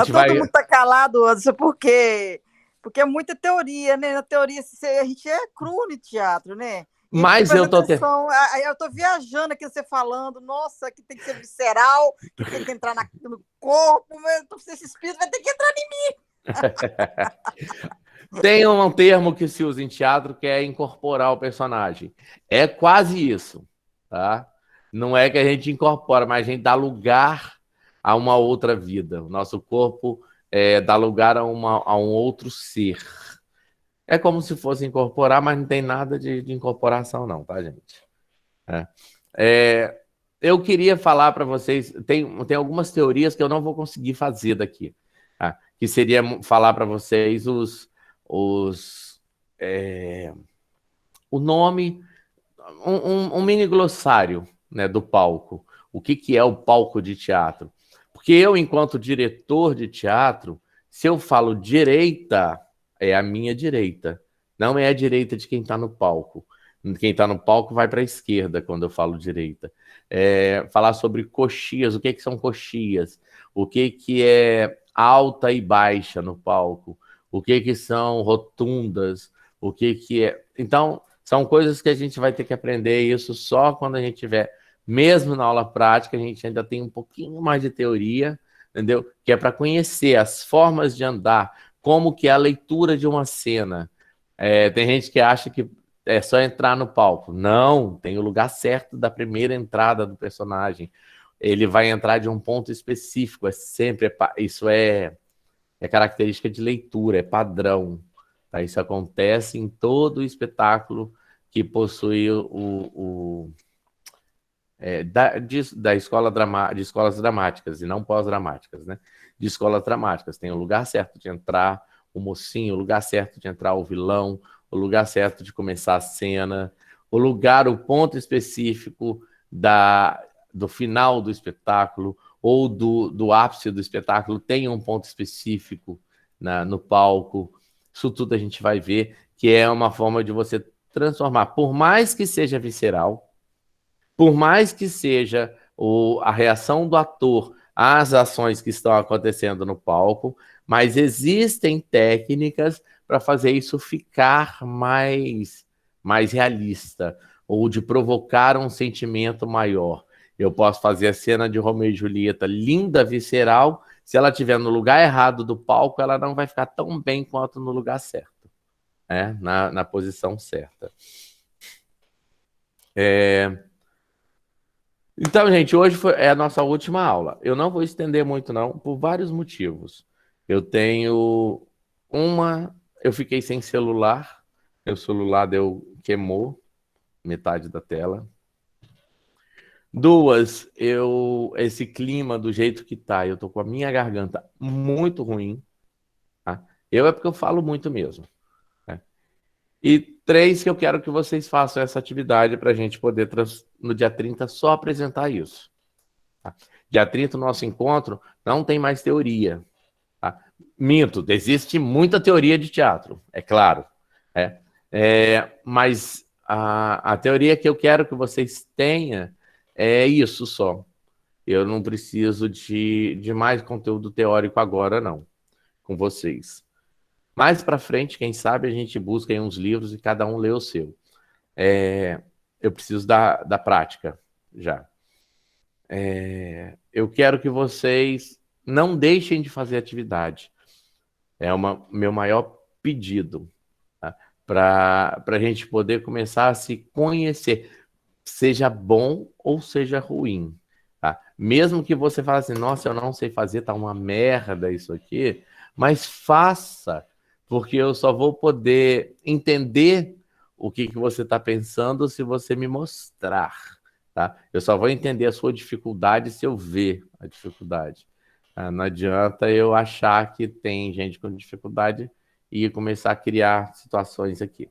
Todo mundo tá calado, Anderson, por quê? Porque é muita teoria, né? Na teoria, a gente é cru no teatro, né? Mas eu tô viajando aqui, você falando, nossa, que tem que ser visceral, que tem que entrar no corpo, mas esse espírito vai ter que entrar em mim. Tem um termo que se usa em teatro que é incorporar o personagem. É quase isso, tá? Não é que a gente incorpora, mas a gente dá lugar a uma outra vida. O nosso corpo dá lugar a um outro ser. É como se fosse incorporar, mas não tem nada de incorporação não, tá, gente? Eu queria falar para vocês, tem algumas teorias que eu não vou conseguir fazer daqui, tá? Que seria falar para vocês o nome, um mini glossário, né, do palco. O que é o palco de teatro? Porque eu, enquanto diretor de teatro, se eu falo direita, é a minha direita, não é a direita de quem está no palco. Quem está no palco vai para a esquerda quando eu falo direita. Falar sobre coxias, o que são coxias? O que é alta e baixa no palco? O que são rotundas? O que é... Então, são coisas que a gente vai ter que aprender isso só quando a gente tiver, mesmo na aula prática, a gente ainda tem um pouquinho mais de teoria, entendeu? Que é para conhecer as formas de andar, como que é a leitura de uma cena. Tem gente que acha que é só entrar no palco. Não, tem o lugar certo da primeira entrada do personagem. Ele vai entrar de um ponto específico, isso é característica de leitura, é padrão. Tá? Isso acontece em todo o espetáculo que possui de escolas dramáticas, e não pós-dramáticas, né? De escolas dramáticas. Tem o lugar certo de entrar o mocinho, o lugar certo de entrar o vilão, o lugar certo de começar a cena, o ponto específico do final do espetáculo ou do ápice do espetáculo tem um ponto específico no palco. Isso tudo a gente vai ver, que é uma forma de você transformar, por mais que seja visceral, por mais que seja a reação do ator às ações que estão acontecendo no palco, mas existem técnicas para fazer isso ficar mais realista, ou de provocar um sentimento maior. Eu posso fazer a cena de Romeu e Julieta linda, visceral, se ela estiver no lugar errado do palco, ela não vai ficar tão bem quanto no lugar certo, na posição certa. Então, gente, hoje é a nossa última aula. Eu não vou estender muito, não, por vários motivos. Eu fiquei sem celular, meu celular queimou metade da tela. 2, esse clima do jeito que tá, eu tô com a minha garganta muito ruim. Tá? É porque eu falo muito mesmo. Né? E 3, que eu quero que vocês façam essa atividade para a gente poder, no dia 30, só apresentar isso. Tá? Dia 30, o nosso encontro, não tem mais teoria. Tá? Minto, existe muita teoria de teatro, é claro. Mas a teoria que eu quero que vocês tenham é isso só. Eu não preciso de mais conteúdo teórico agora, não, com vocês. Mais para frente, quem sabe, a gente busca aí uns livros e cada um lê o seu. Eu preciso da prática já. Eu quero que vocês não deixem de fazer atividade. É meu maior pedido, tá? Para a gente poder começar a se conhecer, seja bom ou seja ruim. Tá? Mesmo que você fale assim, nossa, eu não sei fazer, tá uma merda isso aqui, mas faça, porque eu só vou poder entender o que você está pensando se você me mostrar. Tá? Eu só vou entender a sua dificuldade se eu ver a dificuldade. Não adianta eu achar que tem gente com dificuldade e começar a criar situações aqui.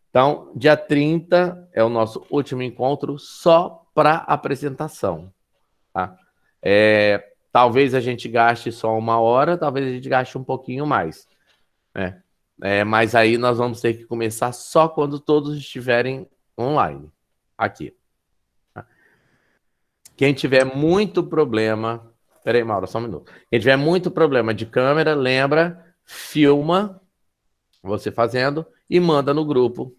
Então, dia 30 é o nosso último encontro só para apresentação. Tá? Talvez a gente gaste só 1 hora, talvez a gente gaste um pouquinho mais. Mas aí nós vamos ter que começar só quando todos estiverem online, aqui. Quem tiver muito problema... Peraí, Mauro, só um minuto. Quem tiver muito problema de câmera, lembra, filma você fazendo e manda no grupo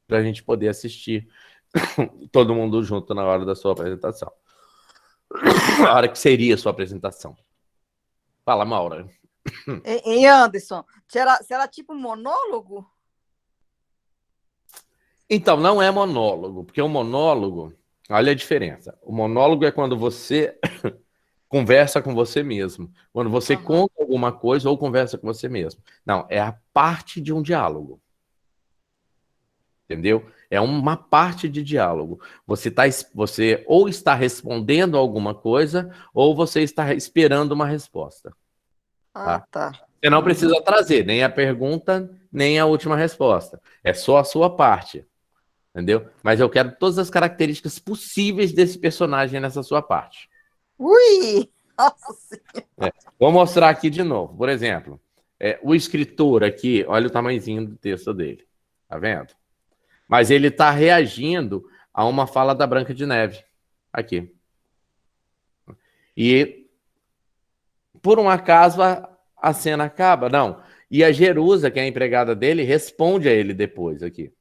para a gente poder assistir todo mundo junto na hora da sua apresentação. A hora que seria a sua apresentação. Fala, Maura. Em Anderson, será tipo um monólogo? Então, não é monólogo, porque o monólogo, olha a diferença. O monólogo é quando você conversa com você mesmo. Quando você conta alguma coisa ou conversa com você mesmo. Não, é a parte de um diálogo. entendeu? É uma parte de diálogo. Você ou está respondendo alguma coisa, ou você está esperando uma resposta, Ah, tá? tá. Você não precisa trazer nem a pergunta, nem a última resposta. É só a sua parte, entendeu? Mas eu quero todas as características possíveis desse personagem nessa sua parte. Ui! Nossa Senhora. Vou mostrar aqui de novo. Por exemplo, o escritor aqui, olha o tamanhozinho do texto dele. Tá vendo? Mas ele está reagindo a uma fala da Branca de Neve. Aqui. E, por um acaso, a cena acaba. Não. E a Jerusa, que é a empregada dele, responde a ele depois aqui.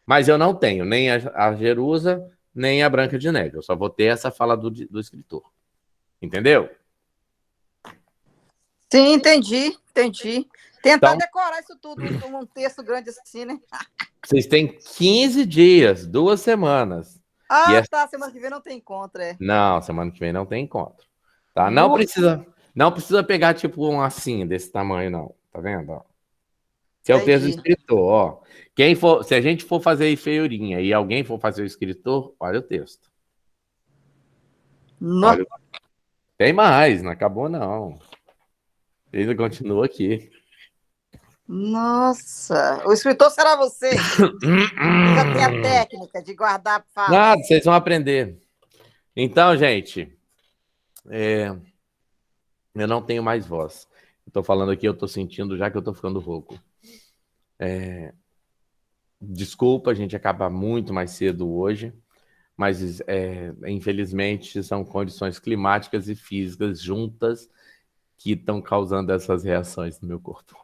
Mas eu não tenho nem a Jerusa, nem a Branca de Neve. Eu só vou ter essa fala do escritor. Entendeu? Sim, entendi. Tentar Então, decorar isso tudo, um texto grande assim, né? vocês têm 15 dias, 2 semanas. E Ah, tá. Semana que vem não tem encontro, é. Não, semana que vem não tem encontro. Tá? Nu- Não precisa pegar tipo um assim, desse tamanho, não. Tá vendo? Ó. Esse é o texto do Entendi. escritor, ó. Se a gente for fazer feiurinha e alguém for fazer o escritor, olha o texto. No- Olha, tem mais, não acabou, não. Ele continua aqui. Nossa, o escritor será você. Você já tem a técnica de guardar Nada, falas. vocês vão aprender. Então, gente, eu não tenho mais voz. Eu tô falando aqui, eu tô sentindo já que eu tô ficando rouco. Desculpa, a gente acaba muito mais cedo hoje, mas infelizmente são condições climáticas e físicas juntas que estão causando essas reações no meu corpo.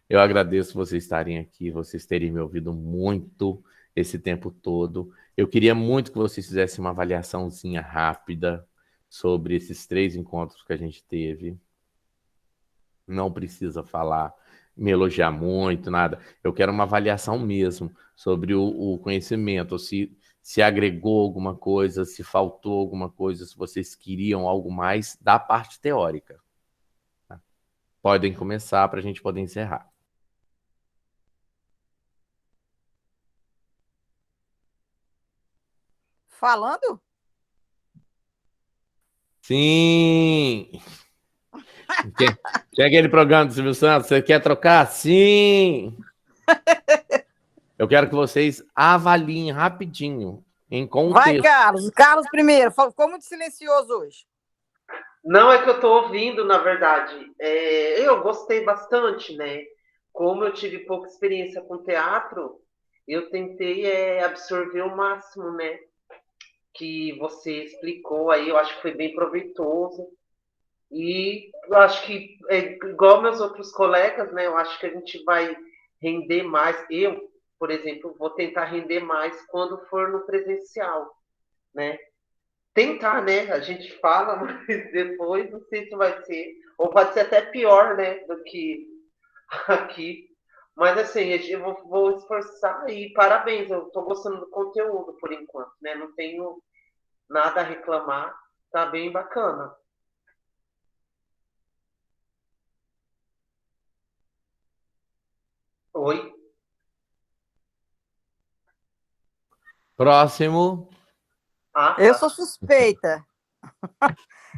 Eu agradeço vocês estarem aqui, vocês terem me ouvido muito esse tempo todo. Eu queria muito que vocês fizessem uma avaliaçãozinha rápida sobre esses 3 encontros que a gente teve. Não precisa falar, me elogiar muito, nada. Eu quero uma avaliação mesmo sobre o conhecimento, se agregou alguma coisa, se faltou alguma coisa, se vocês queriam algo mais da parte teórica. Tá? Podem começar para a gente poder encerrar. Falando? Sim! Tinha aquele programa do Silvio Santos, você quer trocar? Sim! Eu quero que vocês avaliem rapidinho, em Vai, contexto. Carlos. Carlos primeiro. Ficou muito silencioso hoje. Não é que eu estou ouvindo, na verdade. Eu gostei bastante, né? Como eu tive pouca experiência com teatro, eu tentei absorver o máximo, né? Que você explicou aí, eu acho que foi bem proveitoso. E eu acho que, igual meus outros colegas, né? Eu acho que a gente vai render mais. Eu, por exemplo, vou tentar render mais quando for no presencial, né? Tentar, né? A gente fala, mas depois não sei se vai ser. Ou pode ser até pior, né? Do que aqui. Mas assim, eu vou esforçar e parabéns. Eu estou gostando do conteúdo por enquanto, né? Não tenho nada a reclamar. Tá bem bacana. Oi? Próximo. Ah, Eu tá. sou suspeita.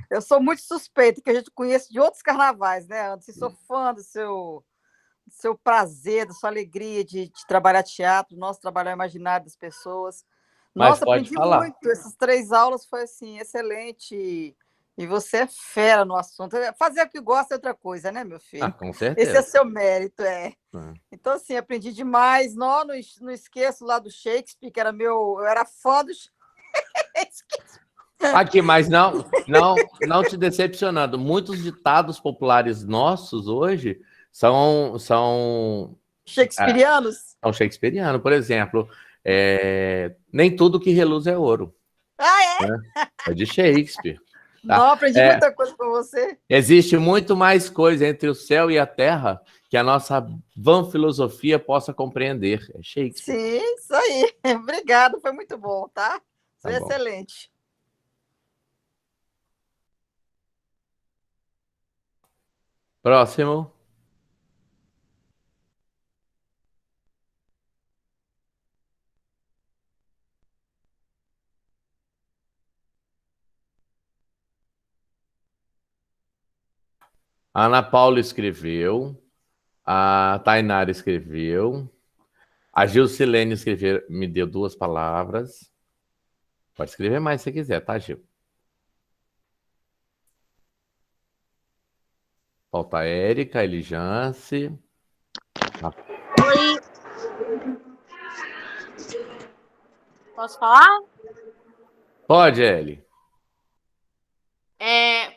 Eu sou muito suspeita, que a gente conhece de outros carnavais, né, Anderson? Sou fã do seu prazer, da sua alegria de trabalhar teatro, nosso trabalhar o imaginário das pessoas. Mas Nossa, pode aprendi falar. muito. Essas 3 aulas foi assim, excelente. E você é fera no assunto. Fazer o que gosta é outra coisa, né, meu Ah, filho? com Esse é certeza. seu mérito, é. Ah. Então, assim, aprendi demais. Não esqueço lá do Shakespeare, que era eu era fã do Shakespeare. Aqui, mas não te decepcionando. Muitos ditados populares nossos hoje é, Shakespearianos. são shakespearianos. Por exemplo, nem tudo que reluz é ouro. Ah, é? Né? É de Shakespeare. Tá? Não, aprendi É, muita coisa com você. existe muito mais coisa entre o céu e a terra que a nossa vã filosofia possa compreender. É Shakespeare. Sim, isso aí. Obrigada, foi muito bom, tá? Tá Foi bom. excelente. Próximo. A Ana Paula escreveu, a Tainara escreveu, a Gilcilene escreveu, me deu 2 palavras. Pode escrever mais se você quiser, tá, Gil? Falta a Érica, a Elijance. Oi. Posso falar? Pode, Eli.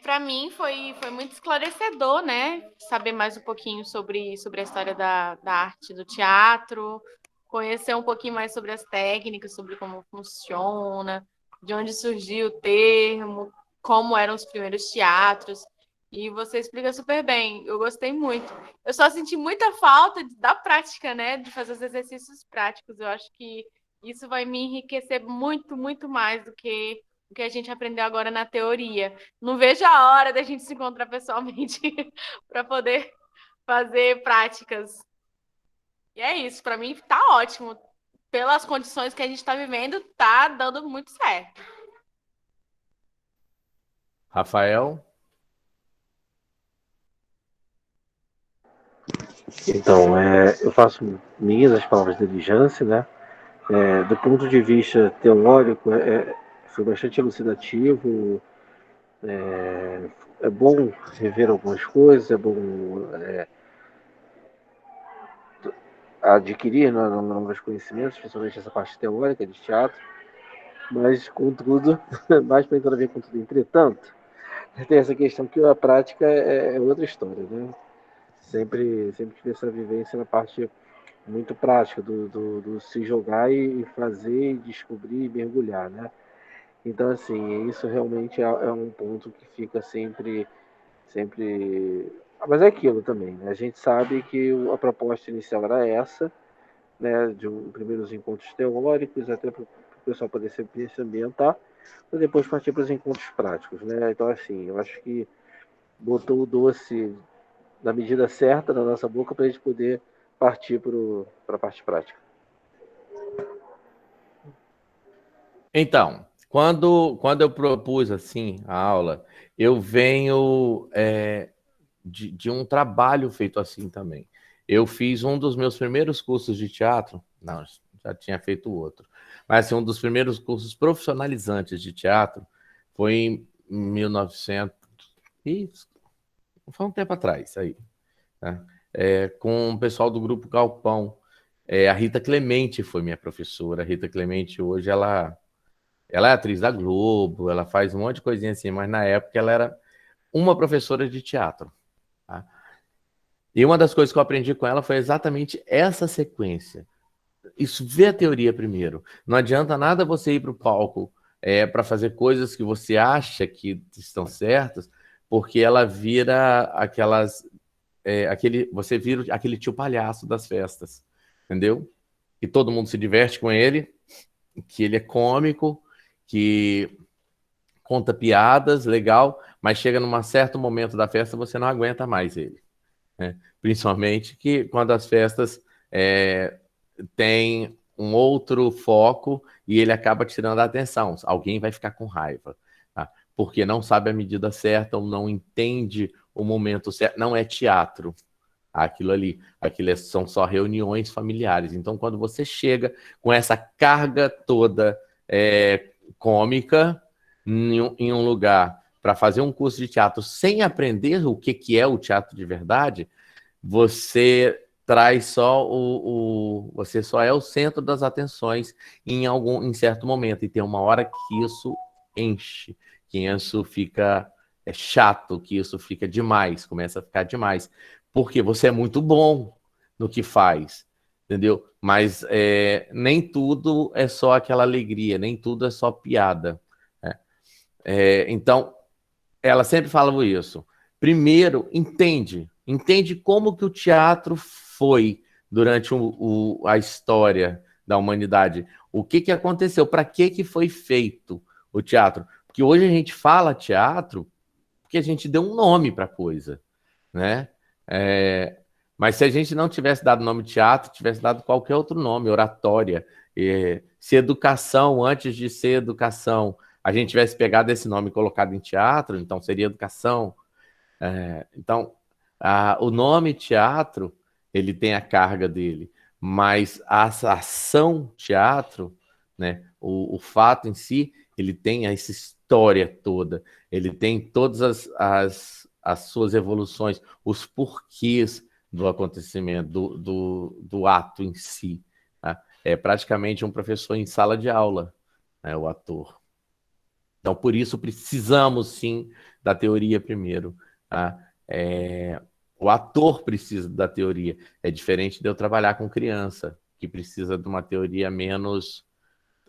Para mim foi muito esclarecedor, né? Saber mais um pouquinho sobre a história da arte do teatro, conhecer um pouquinho mais sobre as técnicas, sobre como funciona, de onde surgiu o termo, como eram os primeiros teatros. E você explica super bem. Eu gostei muito. Eu só senti muita falta da prática, né? De fazer os exercícios práticos. Eu acho que isso vai me enriquecer muito, muito mais do que o que a gente aprendeu agora na teoria. Não vejo a hora da gente se encontrar pessoalmente para poder fazer práticas. E é isso, para mim tá ótimo. Pelas condições que a gente está vivendo, tá dando muito certo. Rafael? Então, eu faço minhas as palavras de Elijance, né? Do ponto de vista teórico, foi bastante elucidativo. É bom rever algumas coisas, é bom adquirir novos conhecimentos, principalmente essa parte teórica de teatro, mas, contudo, mais para entrar a ver com tudo, entretanto, tem essa questão que a prática é outra história, né? Sempre tive essa vivência na parte muito prática do se jogar e fazer, e descobrir e mergulhar, né? Então, assim, isso realmente é um ponto que fica sempre. Mas é aquilo também, né? A gente sabe que a proposta inicial era essa, né? De primeiros encontros teóricos, até para o pessoal poder se ambientar, para depois partir para os encontros práticos, né? Então, assim, eu acho que botou o doce na medida certa na nossa boca para a gente poder partir para a parte prática. Então, quando eu propus assim a aula, eu venho de um trabalho feito assim também. Eu fiz um dos meus primeiros cursos de teatro, não, já tinha feito outro, mas assim, um dos primeiros cursos profissionalizantes de teatro foi em 1900, isso, foi um tempo atrás, aí, né? Com o pessoal do Grupo Galpão. A Rita Clemente foi minha professora. A Rita Clemente hoje ela é atriz da Globo, ela faz um monte de coisinha assim, mas na época ela era uma professora de teatro. Tá? E uma das coisas que eu aprendi com ela foi exatamente essa sequência. Isso, vê a teoria primeiro. Não adianta nada você ir para o palco para fazer coisas que você acha que estão certas, porque ela vira você vira aquele tio palhaço das festas, entendeu? Que todo mundo se diverte com ele, que ele é cômico, que conta piadas, legal, mas chega num certo momento da festa você não aguenta mais ele, né? Principalmente que quando as festas têm um outro foco e ele acaba tirando a atenção. Alguém vai ficar com raiva, tá? Porque não sabe a medida certa ou não entende o momento certo. Não é teatro. Aquilo ali, são só reuniões familiares. Então, quando você chega com essa carga toda cômica em um lugar para fazer um curso de teatro sem aprender o que é o teatro de verdade, você traz só você só é o centro das atenções em certo momento, e tem uma hora que isso enche, que isso fica chato, que isso fica demais, começa a ficar demais, porque você é muito bom no que faz, entendeu? Mas nem tudo é só aquela alegria, nem tudo é só piada, né? Então, ela sempre falava isso. Primeiro, entende como que o teatro foi durante a história da humanidade. O que aconteceu? Para que foi feito o teatro? Porque hoje a gente fala teatro porque a gente deu um nome para a coisa, né? Mas se a gente não tivesse dado nome teatro, tivesse dado qualquer outro nome, oratória, se educação, antes de ser educação, a gente tivesse pegado esse nome e colocado em teatro, então seria educação. Então, O nome teatro, ele tem a carga dele, mas a ação teatro, né, o fato em si, ele tem essa história toda, ele tem todas as suas evoluções, os porquês do acontecimento, do ato em si. Tá? É praticamente um professor em sala de aula, né, o ator. Então, por isso, precisamos, sim, da teoria primeiro. Tá? O ator precisa da teoria. É diferente de eu trabalhar com criança, que precisa de uma teoria menos...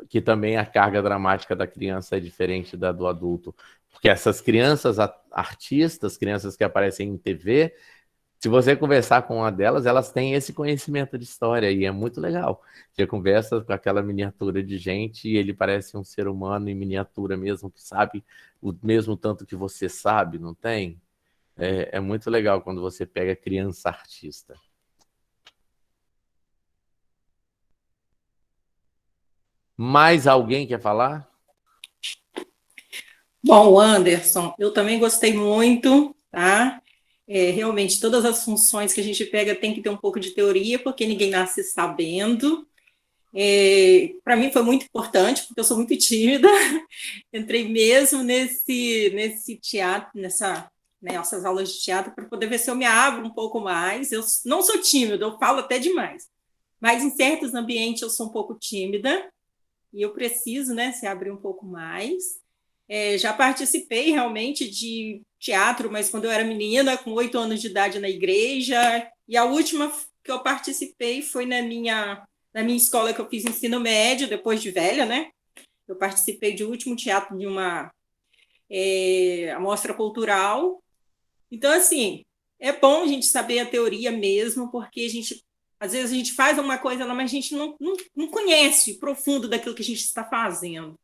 que também a carga dramática da criança é diferente da do adulto. Porque essas crianças artistas, crianças que aparecem em TV, se você conversar com uma delas, elas têm esse conhecimento de história e é muito legal. Você conversa com aquela miniatura de gente e ele parece um ser humano em miniatura mesmo, que sabe o mesmo tanto que você sabe, não tem? É muito legal quando você pega criança artista. Mais alguém quer falar? Bom, Anderson, eu também gostei muito, tá? Realmente, todas as funções que a gente pega tem que ter um pouco de teoria, porque ninguém nasce sabendo. Para mim foi muito importante, porque eu sou muito tímida. Entrei mesmo nesse teatro, nessas aulas de teatro, para poder ver se eu me abro um pouco mais. Eu não sou tímida, eu falo até demais. Mas em certos ambientes eu sou um pouco tímida e eu preciso, né, se abrir um pouco mais. Já participei realmente de teatro, mas quando eu era menina, com 8 anos de idade na igreja, e a última que eu participei foi na minha escola que eu fiz ensino médio, depois de velha, né? Eu participei do último teatro de uma amostra cultural. Então, assim, é bom a gente saber a teoria mesmo, porque às vezes a gente faz uma coisa, mas a gente não conhece o profundo daquilo que a gente está fazendo.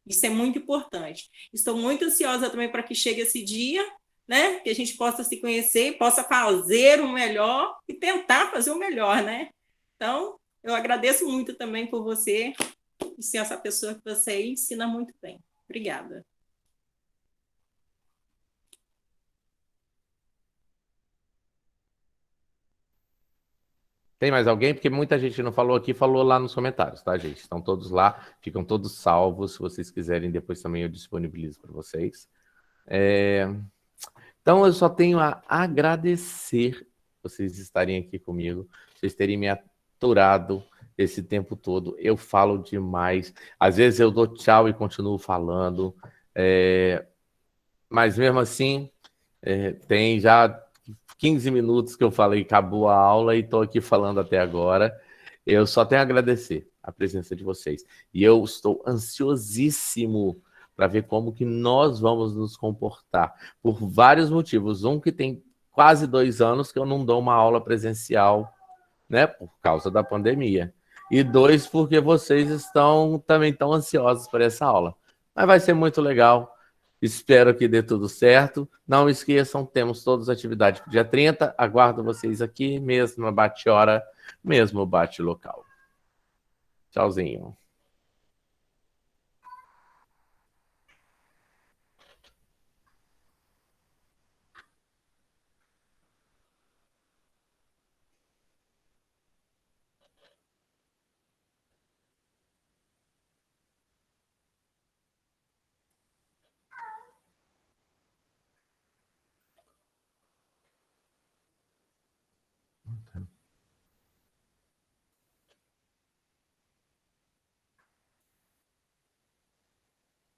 Isso é muito importante. Estou muito ansiosa também para que chegue esse dia, né? Que a gente possa se conhecer, possa fazer o melhor e tentar fazer o melhor, né? Então, eu agradeço muito também por você e ser essa pessoa que você ensina muito bem. Obrigada. Tem mais alguém? Porque muita gente não falou aqui, falou lá nos comentários, tá, gente? Estão todos lá, ficam todos salvos. Se vocês quiserem, depois também eu disponibilizo para vocês. Então, eu só tenho a agradecer vocês estarem aqui comigo, vocês terem me aturado esse tempo todo. Eu falo demais. Às vezes eu dou tchau e continuo falando. Mas mesmo assim, tem já 15 minutos que eu falei, acabou a aula e estou aqui falando até agora. Eu só tenho a agradecer a presença de vocês. E eu estou ansiosíssimo para ver como que nós vamos nos comportar, por vários motivos. Um, que tem quase 2 anos que eu não dou uma aula presencial, né, por causa da pandemia. E 2, porque vocês estão também tão ansiosos por essa aula. Mas vai ser muito legal. Espero que dê tudo certo. Não esqueçam, temos todas as atividades para o dia 30. Aguardo vocês aqui, mesmo bate-hora, mesmo bate-local. Tchauzinho.